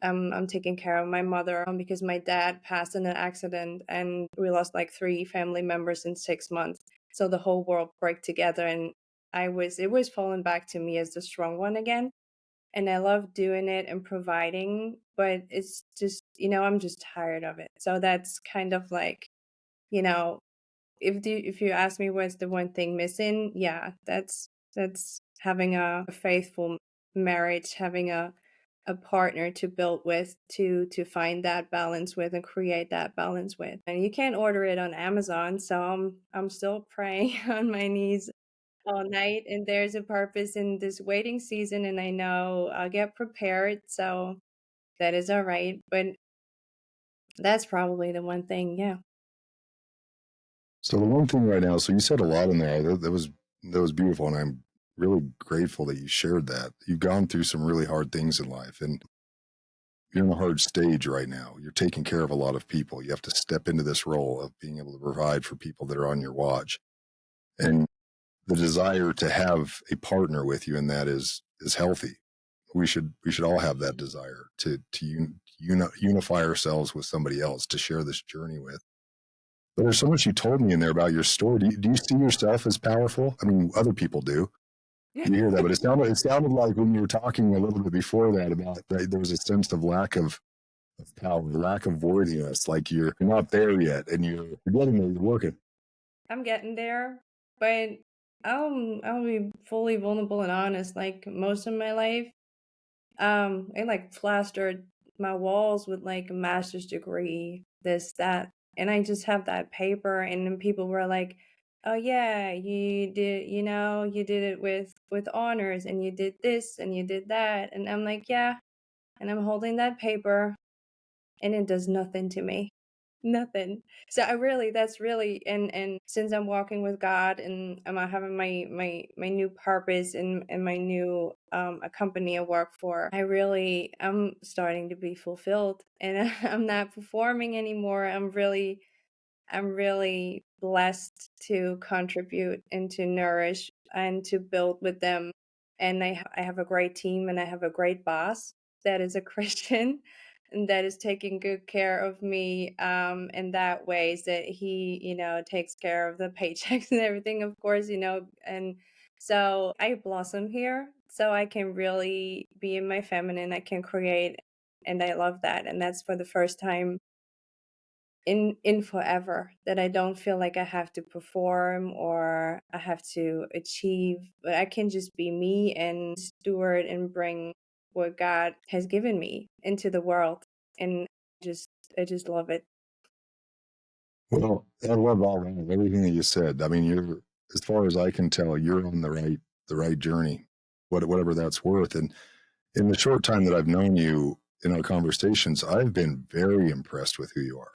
I'm taking care of my mother because my dad passed in an accident and we lost like 3 family members in 6 months. So the whole world broke together and it was falling back to me as the strong one again. And I love doing it and providing, but it's just, I'm just tired of it. So that's kind of like, you know, if you ask me what's the one thing missing, yeah, that's having a faithful marriage, having a partner to build with, to find that balance with and create that balance with. And you can't order it on Amazon, so I'm still praying on my knees all night, and there's a purpose in this waiting season, and I know I'll get prepared, so that is all right. But that's probably the one thing, yeah. So the one thing right now, so you said a lot in there. That was beautiful, and I'm really grateful that you shared that. You've gone through some really hard things in life, and you're in a hard stage right now. You're taking care of a lot of people. You have to step into this role of being able to provide for people that are on your watch, and the desire to have a partner with you in that is healthy. We should all have that desire to unify ourselves with somebody else to share this journey with. But there's so much you told me in there about your story. Do you see yourself as powerful? I mean, other people do. You hear that, but it sounded like when you were talking a little bit before that about that, there was a sense of lack of power, lack of worthiness, like you're not there yet, and you're getting there, you're working. I'm getting there, but I'll be fully vulnerable and honest. Like most of my life, I like plastered my walls with like a master's degree, this, that, and I just have that paper, and then people were like, "Oh yeah, you did it with honors, and you did this, and you did that," and I'm like, "Yeah," and I'm holding that paper, and it does nothing to me. Nothing. So that's really and since I'm walking with God and I'm having my new purpose and my new a company I work for, I'm starting to be fulfilled and I'm not performing anymore. I'm really blessed to contribute and to nourish and to build with them. And I have a great team and I have a great boss that is a Christian and that is taking good care of me in that ways that he, takes care of the paychecks and everything, of course, and so I blossom here. So I can really be in my feminine, I can create, and I love that. And that's for the first time in forever that I don't feel like I have to perform or I have to achieve, but I can just be me and steward and bring what God has given me into the world. And just I just love it. Well, I love all that, everything that you said. I mean, as far as I can tell, you're on the right journey, whatever that's worth. And in the short time that I've known you in our conversations, I've been very impressed with who you are.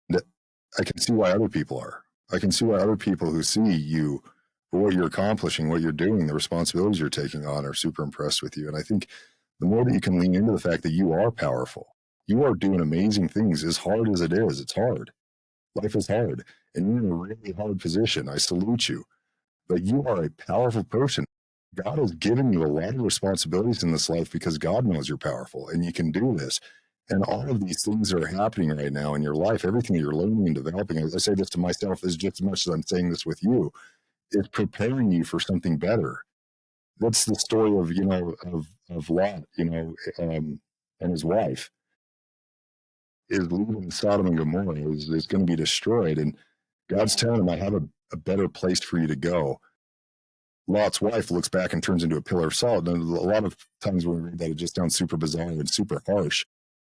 That I can see why other people are. I can see why other people who see you for what you're accomplishing, what you're doing, the responsibilities you're taking on are super impressed with you. And I think the more that you can lean into the fact that you are powerful, you are doing amazing things as hard as it is. It's hard. Life is hard. And you're in a really hard position. I salute you. But you are a powerful person. God has given you a lot of responsibilities in this life because God knows you're powerful and you can do this. And all of these things that are happening right now in your life, everything that you're learning and developing, as I say this to myself, is just as much as I'm saying this with you, It's preparing you for something better. That's the story of, of Lot, and his wife is leaving Sodom and Gomorrah, is going to be destroyed. And God's telling him, I have a better place for you to go. Lot's wife looks back and turns into a pillar of salt. And a lot of times when we read that, it just sounds super bizarre and super harsh.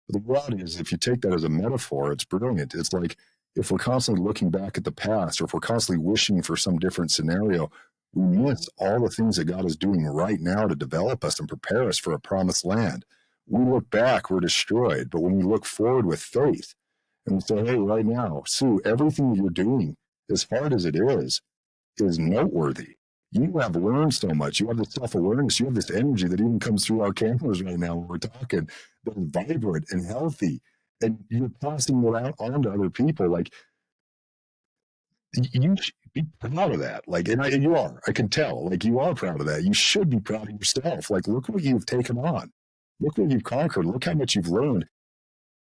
But the reality is, if you take that as a metaphor, it's brilliant. It's like if we're constantly looking back at the past, or if we're constantly wishing for some different scenario, we miss all the things that God is doing right now to develop us and prepare us for a promised land. We look back, we're destroyed. But when we look forward with faith and we say, hey, right now, Sue, everything you're doing, as hard as it is noteworthy. You have learned so much. You have this self-awareness. You have this energy that even comes through our cameras right now when we're talking, that is vibrant and healthy. And you're passing it out on to other people. Like, you should be proud of that. Like, and you are. I can tell. Like, you are proud of that. You should be proud of yourself. Like, look what you've taken on. Look what you've conquered. Look how much you've learned.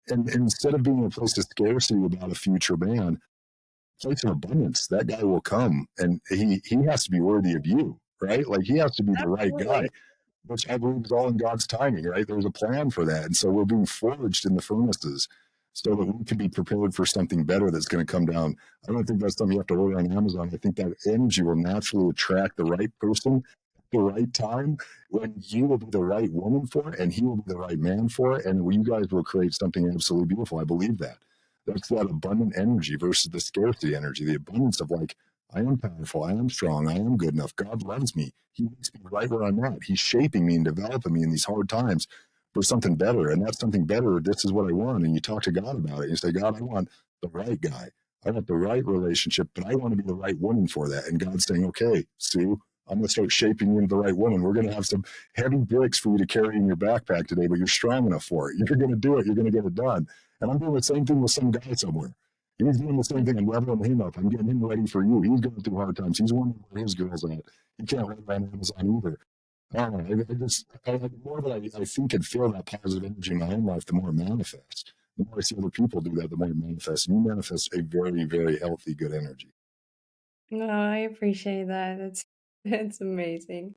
And instead of being in a place of scarcity about a future man, place of abundance, that guy will come, and he has to be worthy of you, right? Like, he has to be the right guy, Absolutely. which I believe is all in God's timing, right? There's a plan for that. And so we're being forged in the furnaces so that we can be prepared for something better that's going to come down. I don't think that's something you have to order on Amazon. I think that energy will naturally attract the right person at the right time, when you will be the right woman for it and he will be the right man for it. And you guys will create something absolutely beautiful. I believe that. That's that abundant energy versus the scarcity energy, the abundance of, like, I am powerful, I am strong, I am good enough. God loves me. He makes me right where I'm at. He's shaping me and developing me in these hard times for something better. And that's something better. This is what I want. And you talk to God about it. You say, God, I want the right guy. I want the right relationship, but I want to be the right woman for that. And God's saying, okay, Sue, I'm going to start shaping you into the right woman. We're going to have some heavy bricks for you to carry in your backpack today, but you're strong enough for it. You're going to do it. You're going to get it done. And I'm doing the same thing with some guy somewhere. He's doing the same thing. I'm leveling him up. I'm getting him ready for you. He's going through hard times. He's wondering where his girl's at. He can't run on Amazon either. I don't know. The more that I think and feel that positive energy in my own life, the more it manifests. The more I see other people do that, the more it manifests. And you manifest a very, very healthy, good energy. No, I appreciate that. It's amazing.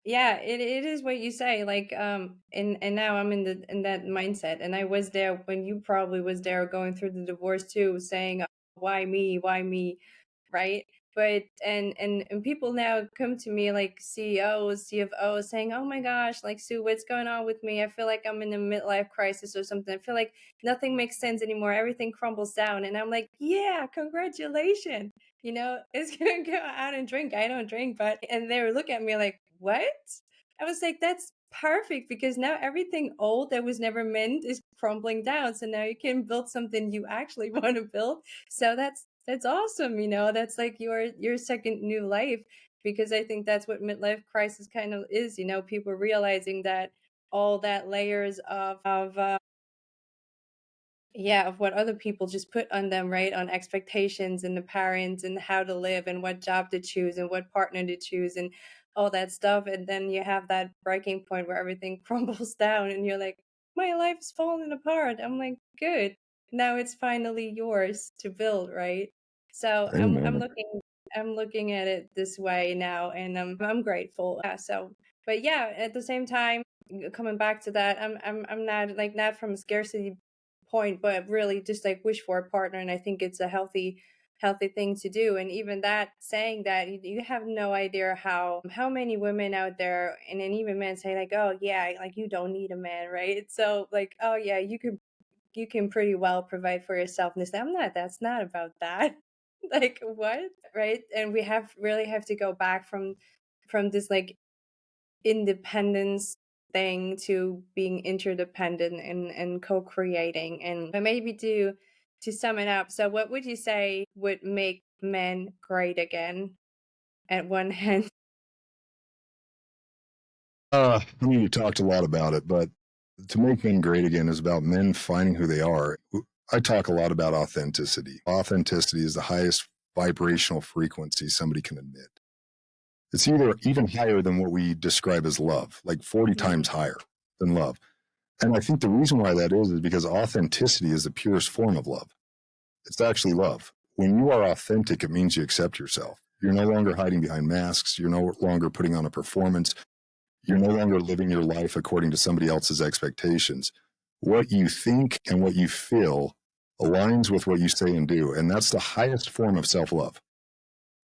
Yeah, it is what you say. Like, and now I'm in that mindset, and I was there when you probably was there going through the divorce too, saying, why me, right? But and people now come to me, like CEOs, CFOs, saying, oh my gosh, like, Sue, what's going on with me? I feel like I'm in a midlife crisis or something. I feel like nothing makes sense anymore. Everything crumbles down, and I'm like, yeah, congratulations. It's gonna go out and drink. I don't drink, but and they would look at me like, what? I was like, that's perfect, because now everything old that was never meant is crumbling down. So now you can build something you actually want to build. So that's awesome. That's like your second new life, because I think that's what midlife crisis kind of is. People realizing that all that layers of yeah, of what other people just put on them, right? On expectations and the parents and how to live and what job to choose and what partner to choose and all that stuff. And then you have that breaking point where everything crumbles down and you're like, my life's falling apart. I'm like, good. Now it's finally yours to build, right? So Amen. I'm looking at it this way now, and I'm grateful. So but yeah, at the same time, coming back to that, I'm not, like, not from a scarcity point, but really just like wish for a partner. And I think it's a healthy thing to do. And even that, saying that, you have no idea how many women out there, and then even men, say like, oh yeah, like, you don't need a man, right? So like, oh yeah, you can pretty well provide for yourself. And it's like, that's not about that. Like, what? Right? And we have to go back from this, like, independence thing to being interdependent and co-creating. And but maybe to sum it up, so what would you say would make men great again at one hand? I mean, you talked a lot about it, but to make men great again is about men finding who they are. I talk a lot about authenticity. Authenticity is the highest vibrational frequency somebody can admit. It's either even higher than what we describe as love, like 40 Mm, times higher than love. And I think the reason why that is because authenticity is the purest form of love. It's actually love. When you are authentic, it means you accept yourself. You're no longer hiding behind masks. You're no longer putting on a performance. You're no longer living your life according to somebody else's expectations. What you think and what you feel aligns with what you say and do. And that's the highest form of self-love.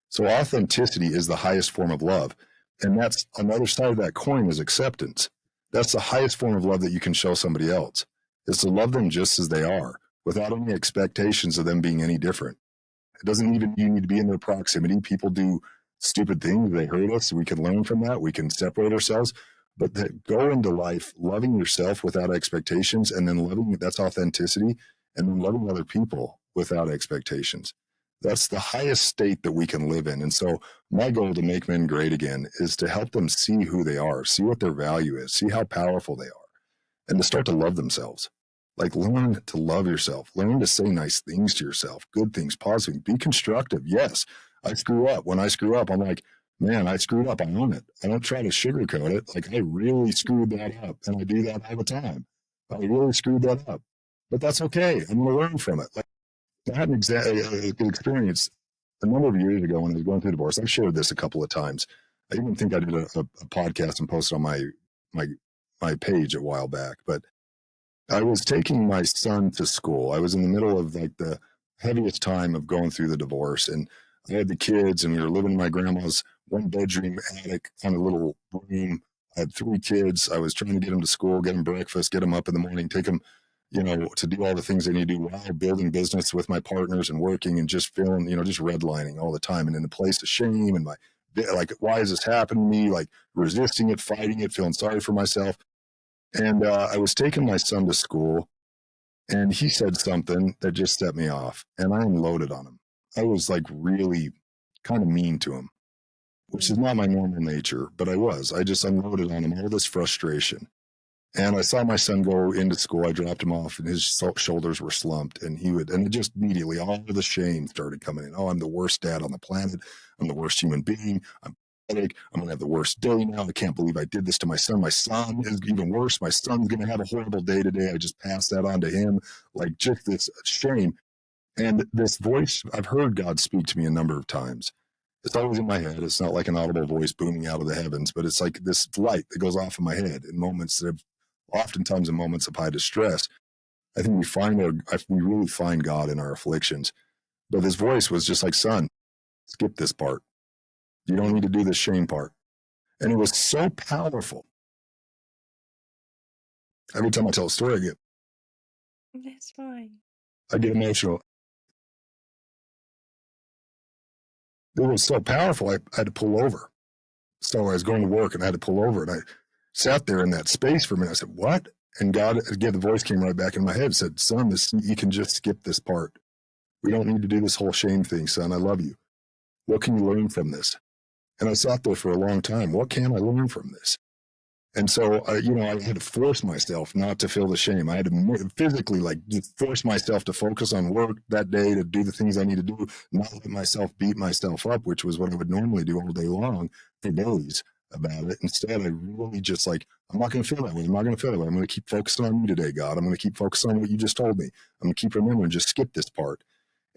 So authenticity is the highest form of love. And that's another side of that coin is acceptance. That's the highest form of love that you can show somebody else, is to love them just as they are without any expectations of them being any different. It doesn't even you need to be in their proximity. People do stupid things. They hurt us. We can learn from that. We can separate ourselves. But that go into life loving yourself without expectations, and then loving, that's authenticity, and then loving other people without expectations. That's the highest state that we can live in. And so my goal to make men great again is to help them see who they are, see what their value is, see how powerful they are, and to start to love themselves. Like, learn to love yourself, learn to say nice things to yourself, good things, positive, be constructive. Yes, I screw up. When I screw up, I'm like, man, I screwed up. I own it. I don't try to sugarcoat it. Like, I really screwed that up. And I do that all the time. I really screwed that up. But that's okay. I'm going to learn from it. Like, I had an experience a number of years ago when I was going through divorce. I've shared this a couple of times. I even think I did a podcast and posted on my page a while back. But I was taking my son to school. I was in the middle of like the heaviest time of going through the divorce, and I had the kids, and we were living in my grandma's one bedroom attic kind of little room. I had 3 kids. I was trying to get them to school, get them breakfast, get them up in the morning, take them, to do all the things they need to do while building business with my partners and working and just feeling, just redlining all the time, and in a place of shame and like, why is this happening to me? Like, resisting it, fighting it, feeling sorry for myself. And I was taking my son to school, and he said something that just set me off, and I unloaded on him. I was like really kind of mean to him, which is not my normal nature, but I was. I just unloaded on him all this frustration. And I saw my son go into school. I dropped him off, and his shoulders were slumped, and it just immediately, all the shame started coming in. Oh, I'm the worst dad on the planet. I'm the worst human being. I'm pathetic. I'm going to have the worst day now. I can't believe I did this to my son. My son is even worse. My son's going to have a horrible day today. I just passed that on to him. Like, just this shame. And this voice, I've heard God speak to me a number of times. It's always in my head. It's not like an audible voice booming out of the heavens, but it's like this light that goes off in my head in moments that have, oftentimes in moments of high distress. I think we really find God in our afflictions. But this voice was just like, son, skip this part. You don't need to do this shame part. And it was so powerful. Every time I tell a story, That's fine. I get emotional. It was so powerful, I had to pull over. So I was going to work, and I had to pull over, and I sat there in that space for a minute. I said, what? And God, again, the voice came right back in my head, said, son, you can just skip this part. We don't need to do this whole shame thing, son. I love you. What can you learn from this? And I sat there for a long time. What can I learn from this? And so, I had to force myself not to feel the shame. I had to physically, just force myself to focus on work that day, to do the things I need to do, not let myself beat myself up, which was what I would normally do all day long for days about it. Instead, I really just I'm not going to feel that way. I'm not going to feel that way. I'm going to keep focusing on you today, God. I'm going to keep focusing on what you just told me. I'm going to keep remembering, just skip this part.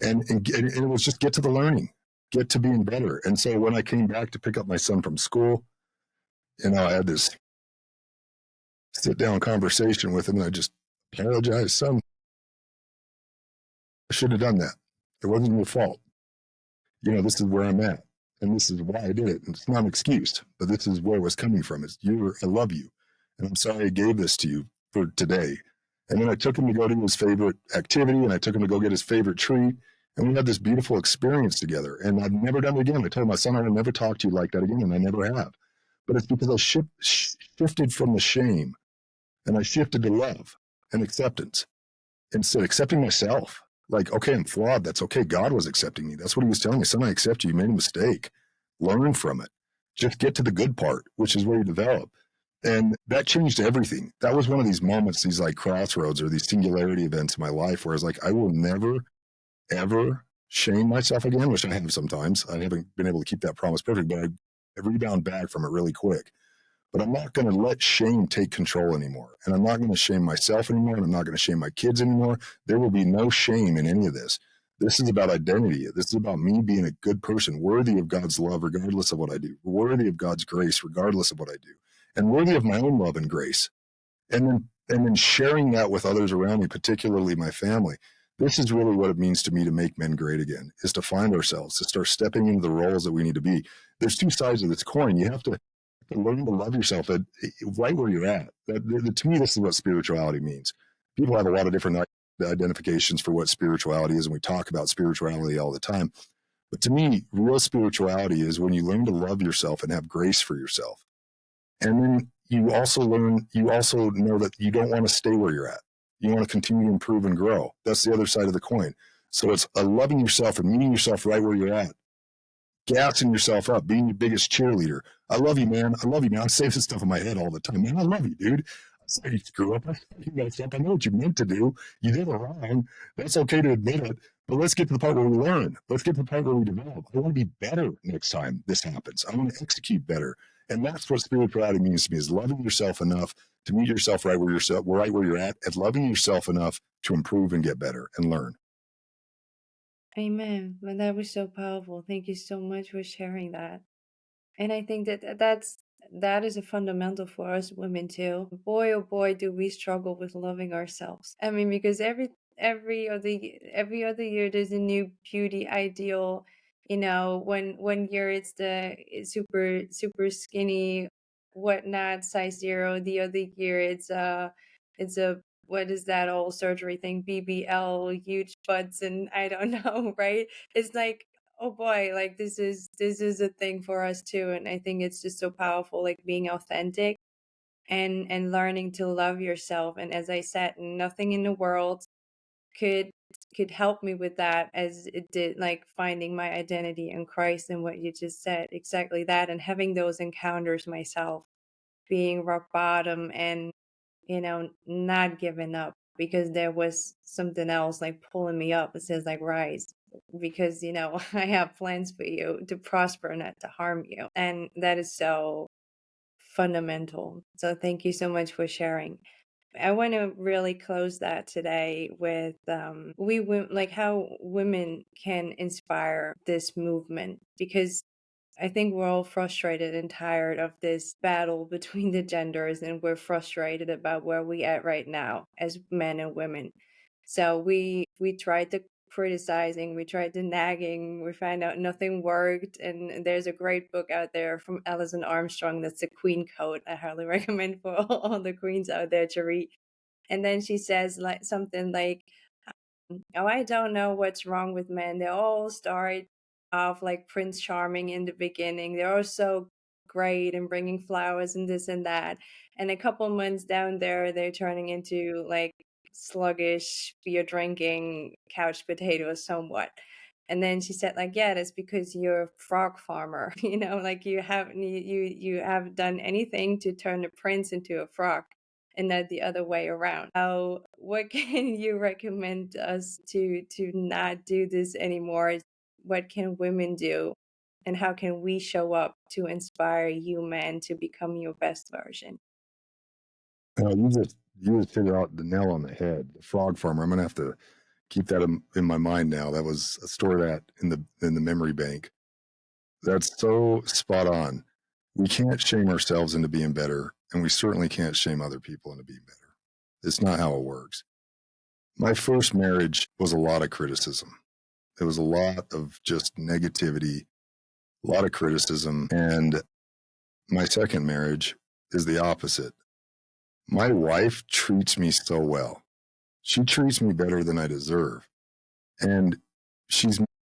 And it was just get to the learning, get to being better. And so when I came back to pick up my son from school, I had this sit down conversation with him, and I just apologized, son. I shouldn't have done that. It wasn't your fault. This is where I'm at, and this is why I did it. And it's not an excuse, but this is where it was coming from. I love you, and I'm sorry I gave this to you for today. And then I took him to go to his favorite activity, and I took him to go get his favorite treat, and we had this beautiful experience together. And I've never done it again. I told my son I will never talk to you like that again, and I never have. But it's because I shifted from the shame, and I shifted to love and acceptance. Instead, accepting myself. Like, okay, I'm flawed. That's okay. God was accepting me. That's what he was telling me. Son, I accept you. You made a mistake. Learn from it. Just get to the good part, which is where you develop. And that changed everything. That was one of these moments, these crossroads or these singularity events in my life where I was like, I will never, ever shame myself again, which I have sometimes. I haven't been able to keep that promise perfect, but I rebound back from it really quick. But I'm not going to let shame take control anymore. And I'm not going to shame myself anymore. And I'm not going to shame my kids anymore. There will be no shame in any of this. This is about identity. This is about me being a good person, worthy of God's love, regardless of what I do, worthy of God's grace, regardless of what I do, and worthy of my own love and grace. And then sharing that with others around me, particularly my family. This is really what it means to me to make men great again, is to find ourselves, to start stepping into the roles that we need to be. There's two sides of this coin. You have to learn to love yourself right where you're at. To me, this is what spirituality means. People have a lot of different identifications for what spirituality is, and we talk about spirituality all the time. But to me, real spirituality is when you learn to love yourself and have grace for yourself. And then you also know that you don't want to stay where you're at. You want to continue to improve and grow. That's the other side of the coin. So it's loving yourself and meeting yourself right where you're at, gassing yourself up, being your biggest cheerleader. I love you, man. I love you, man. I say this stuff in my head all the time. Man, I love you, dude. I saw you screw up. I saw you messed up. I know what you meant to do. You did it wrong. That's okay to admit it. But let's get to the part where we learn. Let's get to the part where we develop. I want to be better next time this happens. I want to execute better. And that's what spirituality means to me, is loving yourself enough to meet yourself right where you're at, and loving yourself enough to improve and get better and learn. Amen. Well, that was so powerful. Thank you so much for sharing that. And I think that is a fundamental for us women too. Boy, oh boy, do we struggle with loving ourselves. I mean, because every other year there's a new beauty ideal. You know, one year it's the super skinny, whatnot, size 0. The other year it's a what is that old surgery thing? BBL, huge butts, and I don't know, right? It's like, oh boy, like this is a thing for us too. And I think it's just so powerful, like being authentic and learning to love yourself. And as I said, nothing in the world could could help me with that as it did, like finding my identity in Christ. And what you just said, exactly that, and having those encounters myself, being rock bottom, and not giving up because there was something else like pulling me up. It says like, rise, because I have plans for you to prosper, not to harm you. And that is so fundamental. So thank you so much for sharing. I want to really close that today with like how women can inspire this movement, because I think we're all frustrated and tired of this battle between the genders, and we're frustrated about where we at right now as men and women. So we tried the criticizing, we tried the nagging, we found out nothing worked. And there's a great book out there from Alison Armstrong that's the Queen Code. I highly recommend for all the queens out there to read. And then she says like something like, oh, I don't know what's wrong with men. They all start off like Prince Charming in the beginning. They're all so great and bringing flowers and this and that. And a couple months down there, they're turning into like sluggish, beer drinking, couch potatoes somewhat. And then she said, like, yeah, that's because you're a frog farmer. Like you have done anything to turn a prince into a frog, and not the other way around. What can you recommend us to not do this anymore? What can women do, and how can we show up to inspire you men to become your best version? You just hit out the nail on the head. The frog farmer. I'm gonna have to keep that in my mind now. That was store that in the memory bank. That's so spot on. We can't shame ourselves into being better, and we certainly can't shame other people into being better. It's not how it works. My first marriage was a lot of criticism. It was a lot of just negativity, a lot of criticism. And my second marriage is the opposite. My wife treats me so well. She treats me better than I deserve. And she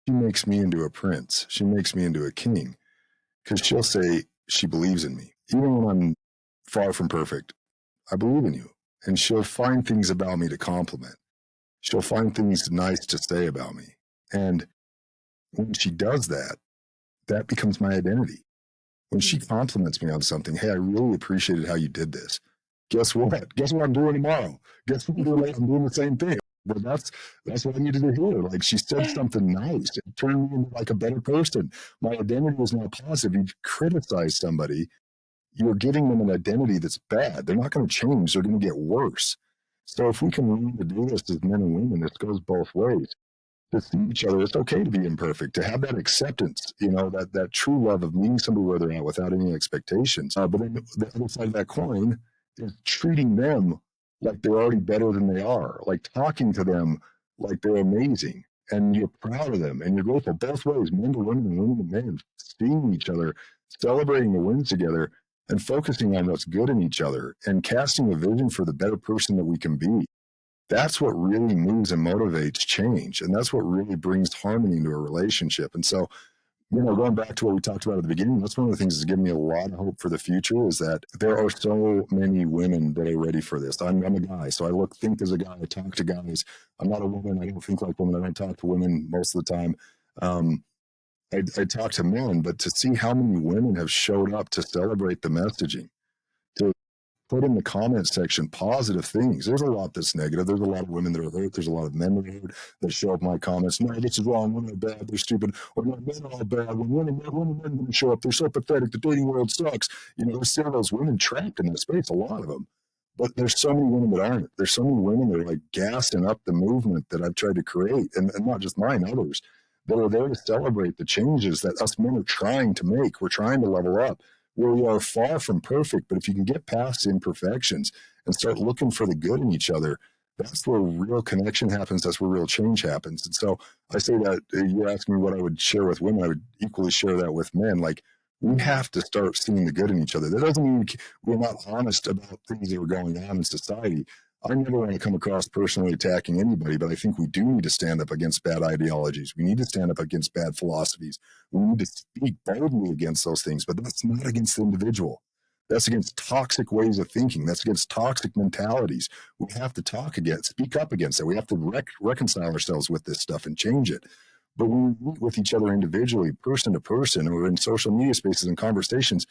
makes me into a prince. She makes me into a king, because she'll say she believes in me. Even when I'm far from perfect, I believe in you. And she'll find things about me to compliment. She'll find things nice to say about me. And when she does that, that becomes my identity. When she compliments me on something, hey, I really appreciated how you did this. Guess what? Guess what I'm doing tomorrow? Guess what I'm doing? I'm doing the same thing. But that's what I needed to hear. Like, she said something nice. It turned me into like a better person. My identity is now positive. You criticize somebody, you're giving them an identity that's bad. They're not going to change. They're going to get worse. So if we can learn to do this as men and women, this goes both ways. to see each other. It's okay to be imperfect, to have that acceptance, that true love of meeting somebody where they're at without any expectations. But then the other side of that coin is treating them like they're already better than they are, like talking to them like they're amazing. And you're proud of them and you're grateful both ways, men to women and women to men, seeing each other, celebrating the wins together, and focusing on what's good in each other and casting a vision for the better person that we can be. That's what really moves and motivates change. And that's what really brings harmony into a relationship. And so, going back to what we talked about at the beginning, that's one of the things that's given me a lot of hope for the future is that there are so many women that are ready for this. I'm a guy, so think as a guy. I talk to guys. I'm not a woman. I don't think like women. I don't talk to women most of the time. I talk to men, but to see how many women have showed up to celebrate the messaging, to put in the comment section positive things. There's a lot that's negative. There's a lot of women that are hurt. There's a lot of men that are hurt that show up in my comments. No, this is wrong. Women are bad. They're stupid. Or no, men are all bad. When men don't show up, they're so pathetic. The dating world sucks. There's still those women trapped in that space, a lot of them. But there's so many women that aren't. There's so many women that are like gassing up the movement that I've tried to create, and not just mine, others that are there to celebrate the changes that us men are trying to make. We're trying to level up where we are far from perfect, but if you can get past the imperfections and start looking for the good in each other, that's where real connection happens. That's where real change happens. And so I say that you're asking me what I would share with women. I would equally share that with men. Like, we have to start seeing the good in each other. That doesn't mean we're not honest about things that are going on in society. I never want to come across personally attacking anybody, but I think we do need to stand up against bad ideologies. We need to stand up against bad philosophies. We need to speak boldly against those things, but that's not against the individual. That's against toxic ways of thinking. That's against toxic mentalities. We have to speak up against it. We have to reconcile ourselves with this stuff and change it. But when we meet with each other individually, person to person, or in social media spaces and conversations,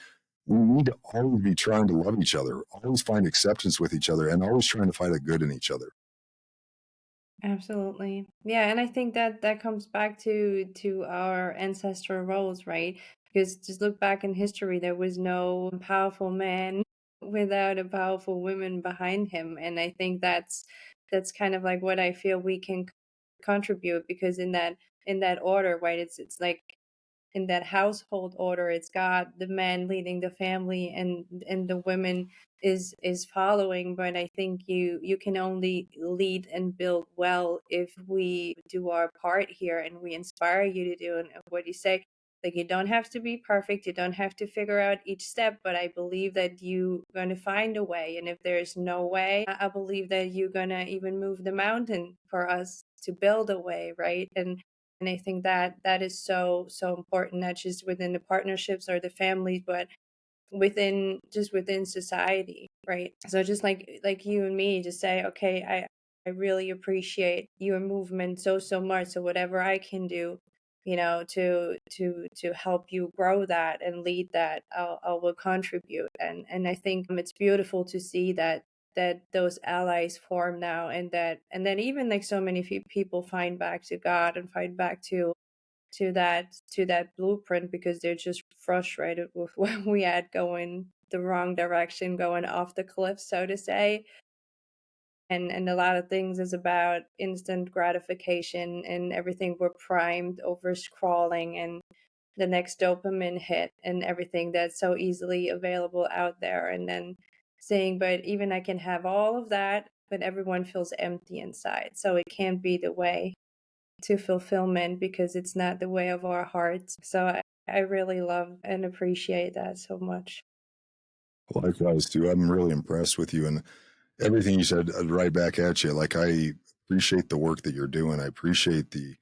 we need to always be trying to love each other, always find acceptance with each other, and always trying to find the good in each other. Absolutely. Yeah, and I think that that comes back to our ancestral roles, right? Because just look back in history, there was no powerful man without a powerful woman behind him, and I think that's kind of like what I feel we can contribute because in that order, right? It's like in that household order, it's God, the man leading the family, and the women is following. But I think you can only lead and build well if we do our part here, and we inspire you to do. And what you say, like, you don't have to be perfect, you don't have to figure out each step, but I believe that you going to find a way. And if there's no way, I believe that you're gonna even move the mountain for us to build a way, right? And I think that that is so important, not just within the partnerships or the families, but within society, right? So just like you and me, just say, okay, I really appreciate your movement so much. So whatever I can do, to help you grow that and lead that, I will contribute. And I think it's beautiful to see that those allies form now, and then even like so many people find back to God and find back to that blueprint because they're just frustrated with what we had going the wrong direction, going off the cliff, so to say. And a lot of things is about instant gratification, and everything we're primed over scrolling and the next dopamine hit and everything that's so easily available out there. And then saying, but even I can have all of that, but everyone feels empty inside. So it can't be the way to fulfillment because it's not the way of our hearts. So I really love and appreciate that so much. Likewise, too. I'm really impressed with you and everything you said. Right back at you. Like, I appreciate the work that you're doing. I appreciate the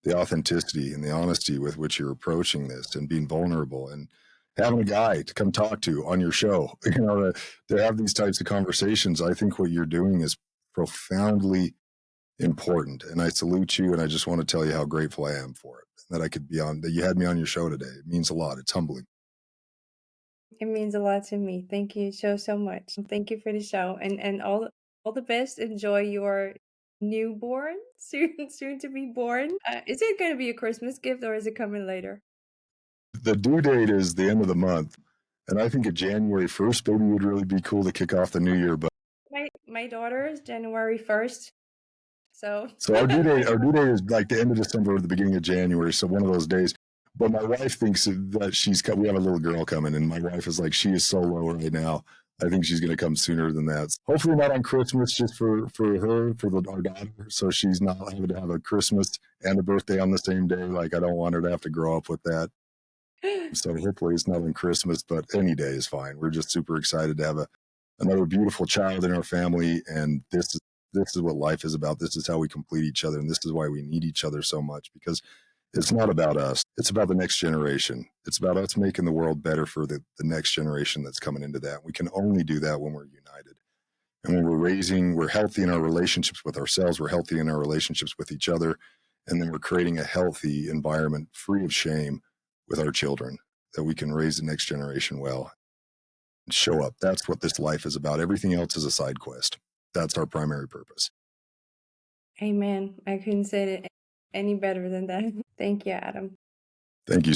authenticity and the honesty with which you're approaching this and being vulnerable and having a guy to come talk to on your show. To have these types of conversations. I think what you're doing is profoundly important, and I salute you. And I just want to tell you how grateful I am for it. That I could be on. That you had me on your show today. It means a lot. It's humbling. It means a lot to me. Thank you so much. Thank you for the show, and all the best. Enjoy your newborn, soon to be born. Is it going to be a Christmas gift or is it coming later? The due date is the end of the month, and I think a January 1st baby would really be cool to kick off the new year. But My daughter is January 1st. So So our due date is like the end of December or the beginning of January. So one of those days. But my wife thinks that we have a little girl coming, and my wife is like, she is so low right now. I think she's going to come sooner than that. So hopefully not on Christmas, just for her, our daughter, so she's not having to have a Christmas and a birthday on the same day. Like I don't want her to have to grow up with that. So hopefully it's not on Christmas, but any day is fine. We're just super excited to have another beautiful child in our family, and this is what life is about. This is how we complete each other, and this is why we need each other so much, because it's not about us. It's about the next generation. It's about us making the world better for the next generation that's coming into that. We can only do that when we're united. And when we're healthy in our relationships with ourselves, we're healthy in our relationships with each other. And then we're creating a healthy environment free of shame with our children, that we can raise the next generation well and show up. That's what this life is about. Everything else is a side quest. That's our primary purpose. amen. I couldn't say it any better than that. Thank you, Adam. Thank you